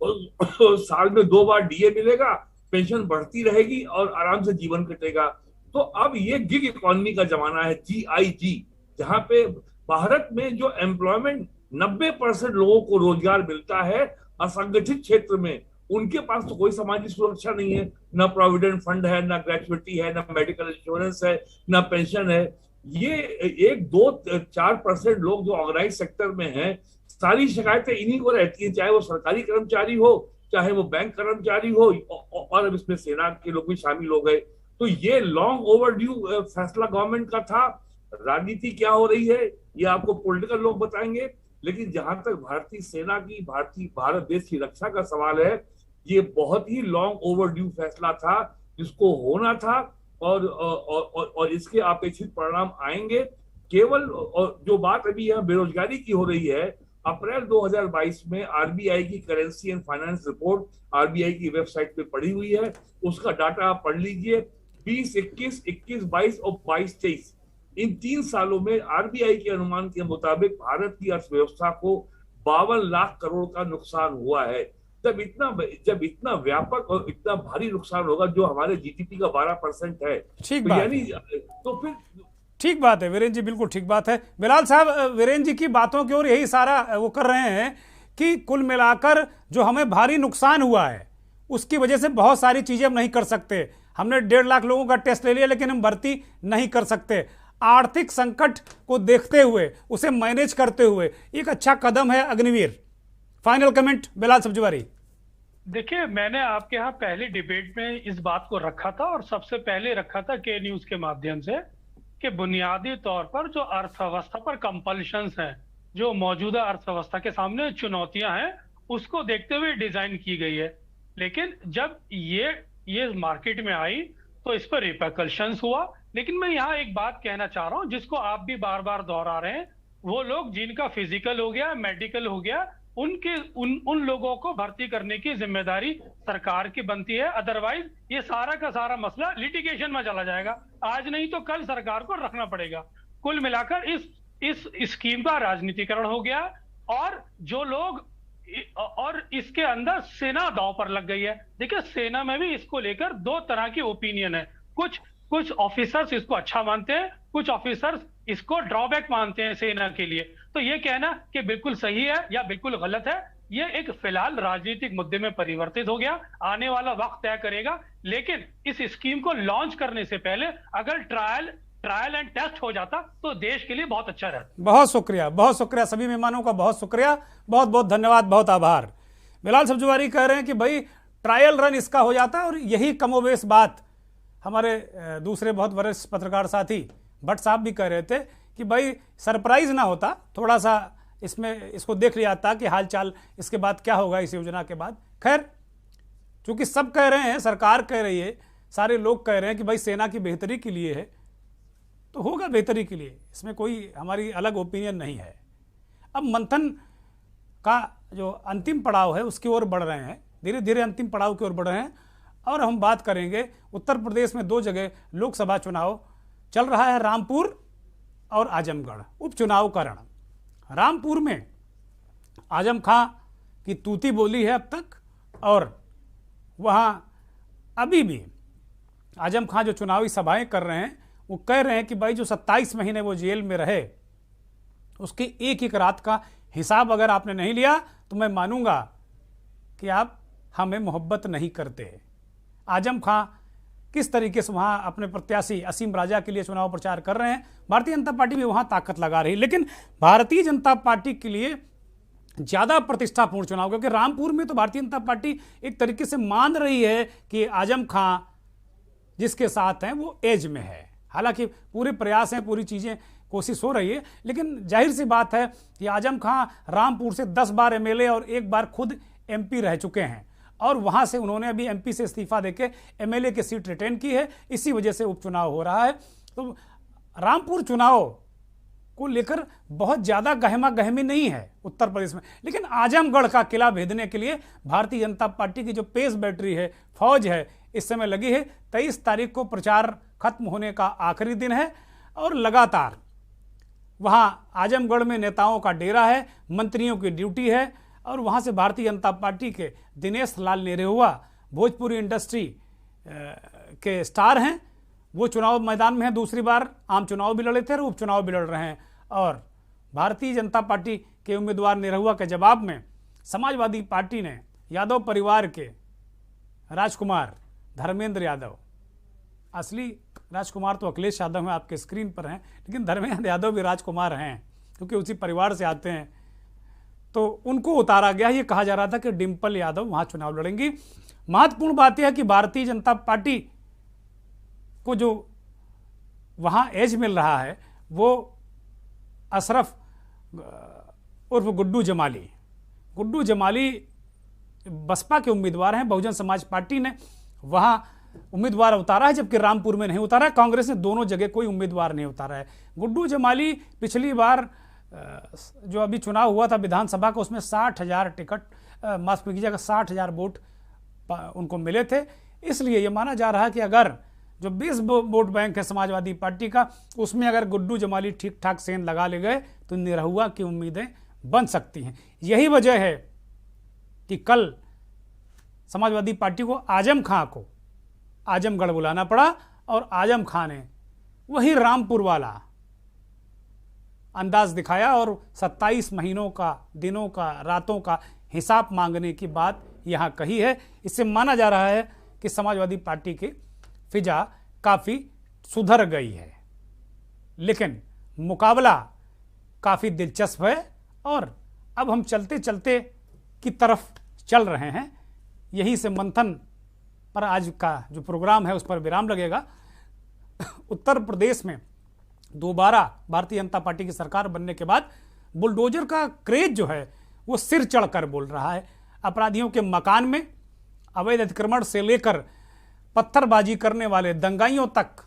और साल में 2 बार डीए मिलेगा, पेंशन बढ़ती रहेगी और आराम से जीवन कटेगा। तो अब ये गिग इकोनॉमी का जमाना है, GIG, जहाँ पे भारत में जो एम्प्लॉयमेंट 90% लोगों को रोजगार मिलता है असंगठित क्षेत्र में, उनके पास तो कोई सामाजिक सुरक्षा नहीं है, ना प्रोविडेंट फंड है, ना ग्रेचुइटी है, ना मेडिकल इंश्योरेंस है, ना पेंशन है। ये 1-2-4% लोग जो ऑर्गेनाइज सेक्टर में हैं, सारी शिकायतें इन्हीं को रहती है, चाहे वो सरकारी कर्मचारी हो, चाहे वो बैंक कर्मचारी हो, और अब इसमें सेना के लोग भी शामिल हो गए। तो ये लॉन्ग ओवरड्यू फैसला गवर्नमेंट का था। राजनीति क्या हो रही है ये आपको पॉलिटिकल लोग बताएंगे, लेकिन जहां तक भारतीय सेना की, भारत देश की रक्षा का सवाल है, ये बहुत ही लॉन्ग ओवरड्यू फैसला था जिसको होना था और इसके अपेक्षित परिणाम आएंगे। केवल जो बात अभी यहाँ बेरोजगारी की हो रही है, अप्रैल 2022 में आरबीआई की currency and finance report RBI की वेबसाइट पे पड़ी हुई है, उसका डाटा आप पढ़ लीजिए। 2021, 21-22 और 22-23 इन 3 सालों में आरबीआई के अनुमान के मुताबिक भारत की अर्थव्यवस्था को 52 लाख करोड़ का नुकसान हुआ है। जब इतना व्यापक और इतना भारी नुकसान होगा जो हमारे जीडीपी का 12% है, ठीक तो बात यानी तो फिर ठीक बात है वीरेंद्र जी, बिल्कुल ठीक बात है। बिलाल साहब, वीरेंद्र जी की बातों की ओर यही सारा वो कर रहे हैं कि कुल मिलाकर जो हमें भारी नुकसान हुआ है उसकी वजह से बहुत सारी चीजें हम नहीं कर सकते। हमने 1.5 लाख लोगों का टेस्ट ले लिया लेकिन हम भर्ती नहीं कर सकते। आर्थिक संकट को देखते हुए, उसे मैनेज करते हुए एक अच्छा कदम है अग्निवीर। Final comment Bilal Sabzwari. देखिए, मैंने आपके यहाँ पहले डिबेट में इस बात को रखा था और सबसे पहले रखा था के न्यूज के माध्यम से कि बुनियादी तौर पर जो अर्थव्यवस्था पर कंपल्शंस हैं, जो मौजूदा अर्थव्यवस्था के सामने चुनौतियां हैं, उसको देखते हुए डिजाइन की गई है। लेकिन जब ये मार्केट में आई तो इस पर रिपरकशंस हुआ। लेकिन मैं यहाँ एक बात कहना चाह रहा हूँ जिसको आप भी बार बार दोहरा रहे हैं, वो लोग जिनका फिजिकल हो गया, मेडिकल हो गया, उन लोगों को भर्ती करने की जिम्मेदारी सरकार की बनती है। अदरवाइज ये सारा का सारा मसला लिटिगेशन में चला जाएगा। आज नहीं तो कल सरकार को रखना पड़ेगा। कुल मिलाकर इस स्कीम का राजनीतिकरण हो गया और जो लोग और इसके अंदर सेना दांव पर लग गई है। देखिए, सेना में भी इसको लेकर 2 तरह की ओपिनियन है। कुछ ऑफिसर्स इसको अच्छा मानते हैं, कुछ ऑफिसर्स इसको ड्रॉबैक मानते हैं सेना के लिए। तो ये कहना कि बिल्कुल सही है या बिल्कुल गलत है, ये एक फिलहाल राजनीतिक मुद्दे में परिवर्तित हो गया। आने वाला वक्त तय करेगा। लेकिन इस स्कीम को लॉन्च करने से पहले अगर ट्रायल एंड टेस्ट हो जाता तो देश के लिए बहुत अच्छा रहता। बहुत शुक्रिया सभी मेहमानों का, बहुत शुक्रिया, बहुत बहुत धन्यवाद, बहुत आभार। बिलाल सब्जवारी कह रहे हैं कि भाई ट्रायल रन इसका हो जाता है और यही कमोबेश बात हमारे दूसरे बहुत वरिष्ठ पत्रकार साथी भट्ट साहब भी कह रहे थे कि भाई सरप्राइज ना होता, थोड़ा सा इसको देख लिया जाता कि हालचाल इसके बाद क्या होगा इस योजना के बाद। खैर, चूंकि सब कह रहे हैं, सरकार कह रही है, सारे लोग कह रहे हैं कि भाई सेना की बेहतरी के लिए है तो होगा बेहतरी के लिए, इसमें कोई हमारी अलग ओपिनियन नहीं है। अब मंथन का जो अंतिम पड़ाव है उसकी ओर बढ़ रहे हैं, धीरे धीरे अंतिम पड़ाव की ओर बढ़ रहे हैं। और हम बात करेंगे उत्तर प्रदेश में 2 जगह लोकसभा चुनाव चल रहा है, रामपुर और आजमगढ़ उपचुनाव का रण। रामपुर में आजम खां की तूती बोली है अब तक, और वहाँ अभी भी आजम खां जो चुनावी सभाएं कर रहे हैं वो कह रहे हैं कि भाई जो 27 महीने वो जेल में रहे उसकी एक रात का हिसाब अगर आपने नहीं लिया तो मैं मानूंगा कि आप हमें मोहब्बत नहीं करते। आजम खां किस तरीके से वहां अपने प्रत्याशी असीम राजा के लिए चुनाव प्रचार कर रहे हैं, भारतीय जनता पार्टी भी वहां ताकत लगा रही है। लेकिन भारतीय जनता पार्टी के लिए ज्यादा प्रतिष्ठापूर्ण चुनाव, क्योंकि रामपुर में तो भारतीय जनता पार्टी एक तरीके से मान रही है कि आजम खां जिसके साथ हैं वो एज में है। हालांकि पूरे प्रयास हैं, पूरी चीज़ें कोशिश हो रही है, लेकिन जाहिर सी बात है कि आजम खां रामपुर से 10 बार एमएलए और 1 बार खुद एमपी रह चुके हैं और वहां से उन्होंने अभी एमपी से इस्तीफा देके एमएलए की सीट रिटेन की है। इसी वजह से उपचुनाव हो रहा है। तो रामपुर चुनाव को लेकर बहुत ज़्यादा गहमा गहमी नहीं है उत्तर प्रदेश में, लेकिन आजमगढ़ का किला भेदने के लिए भारतीय जनता पार्टी की जो पेस बैटरी है, फौज है, इस समय लगी है। 23 तारीख को प्रचार खत्म होने का आखिरी दिन है और लगातार वहां आजमगढ़ में नेताओं का डेरा है, मंत्रियों की ड्यूटी है और वहां से भारतीय जनता पार्टी के दिनेश लाल निरहुआ भोजपुरी इंडस्ट्री के स्टार हैं, वो चुनाव मैदान में हैं। दूसरी बार आम चुनाव भी लड़े थे और उपचुनाव भी लड़ रहे हैं। और भारतीय जनता पार्टी के उम्मीदवार निरहुआ के जवाब में समाजवादी पार्टी ने यादव परिवार के राजकुमार धर्मेंद्र यादव, असली राजकुमार तो अखिलेश यादव हैं, आपके स्क्रीन पर हैं, लेकिन धर्मेंद्र यादव भी राजकुमार हैं क्योंकि उसी परिवार से आते हैं, तो उनको उतारा गया। ये कहा जा रहा था कि डिंपल यादव वहां चुनाव लड़ेंगी। महत्वपूर्ण बात यह है कि भारतीय जनता पार्टी को जो वहां एज मिल रहा है वो अशरफ उर्फ गुड्डू जमाली बसपा के उम्मीदवार हैं। बहुजन समाज पार्टी ने वहां उम्मीदवार उतारा है, जबकि रामपुर में नहीं उतारा है। कांग्रेस ने दोनों जगह कोई उम्मीदवार नहीं उतारा है। गुड्डू जमाली पिछली बार जो अभी चुनाव हुआ था विधानसभा का, उसमें 60,000 टिकट, माफ कीजिएगा 60,000 वोट उनको मिले थे। इसलिए यह माना जा रहा है कि अगर जो 20 वोट बैंक है समाजवादी पार्टी का, उसमें अगर गुड्डू जमाली ठीक ठाक सेंध लगा ले गए तो निरहुआ की उम्मीदें बन सकती हैं। यही वजह है कि कल समाजवादी पार्टी को आजम खां को आजमगढ़ बुलाना पड़ा और आजम खां ने वही रामपुर वाला अंदाज दिखाया और 27 महीनों का, दिनों का, रातों का हिसाब मांगने की बात यहां कही है। इससे माना जा रहा है कि समाजवादी पार्टी की फिजा काफ़ी सुधर गई है, लेकिन मुकाबला काफ़ी दिलचस्प है और अब हम चलते चलते की तरफ चल रहे हैं। यहीं से मंथन पर आज का जो प्रोग्राम है उस पर विराम लगेगा। उत्तर प्रदेश में दोबारा भारतीय जनता पार्टी की सरकार बनने के बाद बुलडोजर का क्रेज जो है वो सिर चढ़कर बोल रहा है। अपराधियों के मकान में अवैध अतिक्रमण से लेकर पत्थरबाजी करने वाले दंगाइयों तक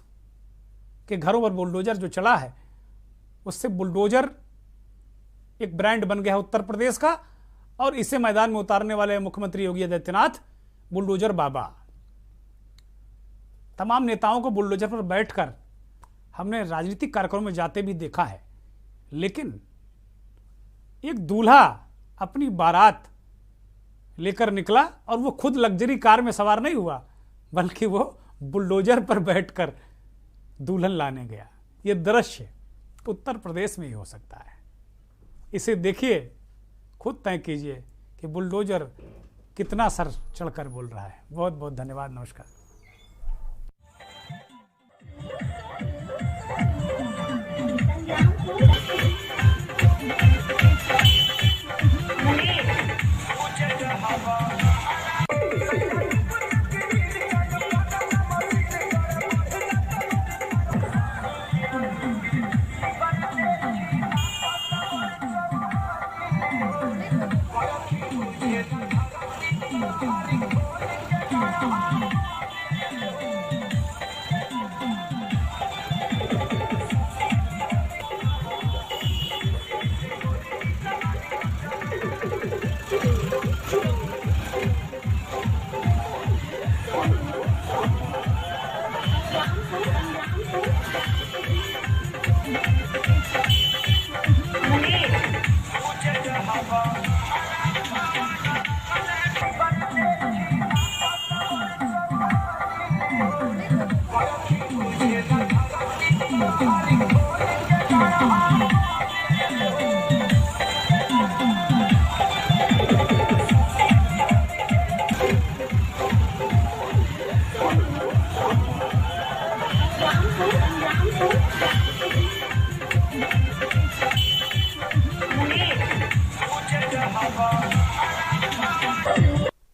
के घरों पर बुलडोजर जो चला है, उससे बुलडोजर एक ब्रांड बन गया है उत्तर प्रदेश का। और इसे मैदान में उतारने वाले मुख्यमंत्री योगी आदित्यनाथ बुलडोजर बाबा। तमाम नेताओं को बुलडोजर पर बैठकर हमने राजनीतिक कार्यक्रमों में जाते भी देखा है, लेकिन एक दूल्हा अपनी बारात लेकर निकला और वो खुद लग्जरी कार में सवार नहीं हुआ, बल्कि वो बुलडोजर पर बैठकर दुल्हन लाने गया। ये दृश्य उत्तर प्रदेश में ही हो सकता है। इसे देखिए, खुद तय कीजिए कि बुलडोजर कितना सर चढ़कर बोल रहा है। बहुत बहुत धन्यवाद। नमस्कार।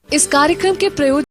इस कार्यक्रम के प्रयोजक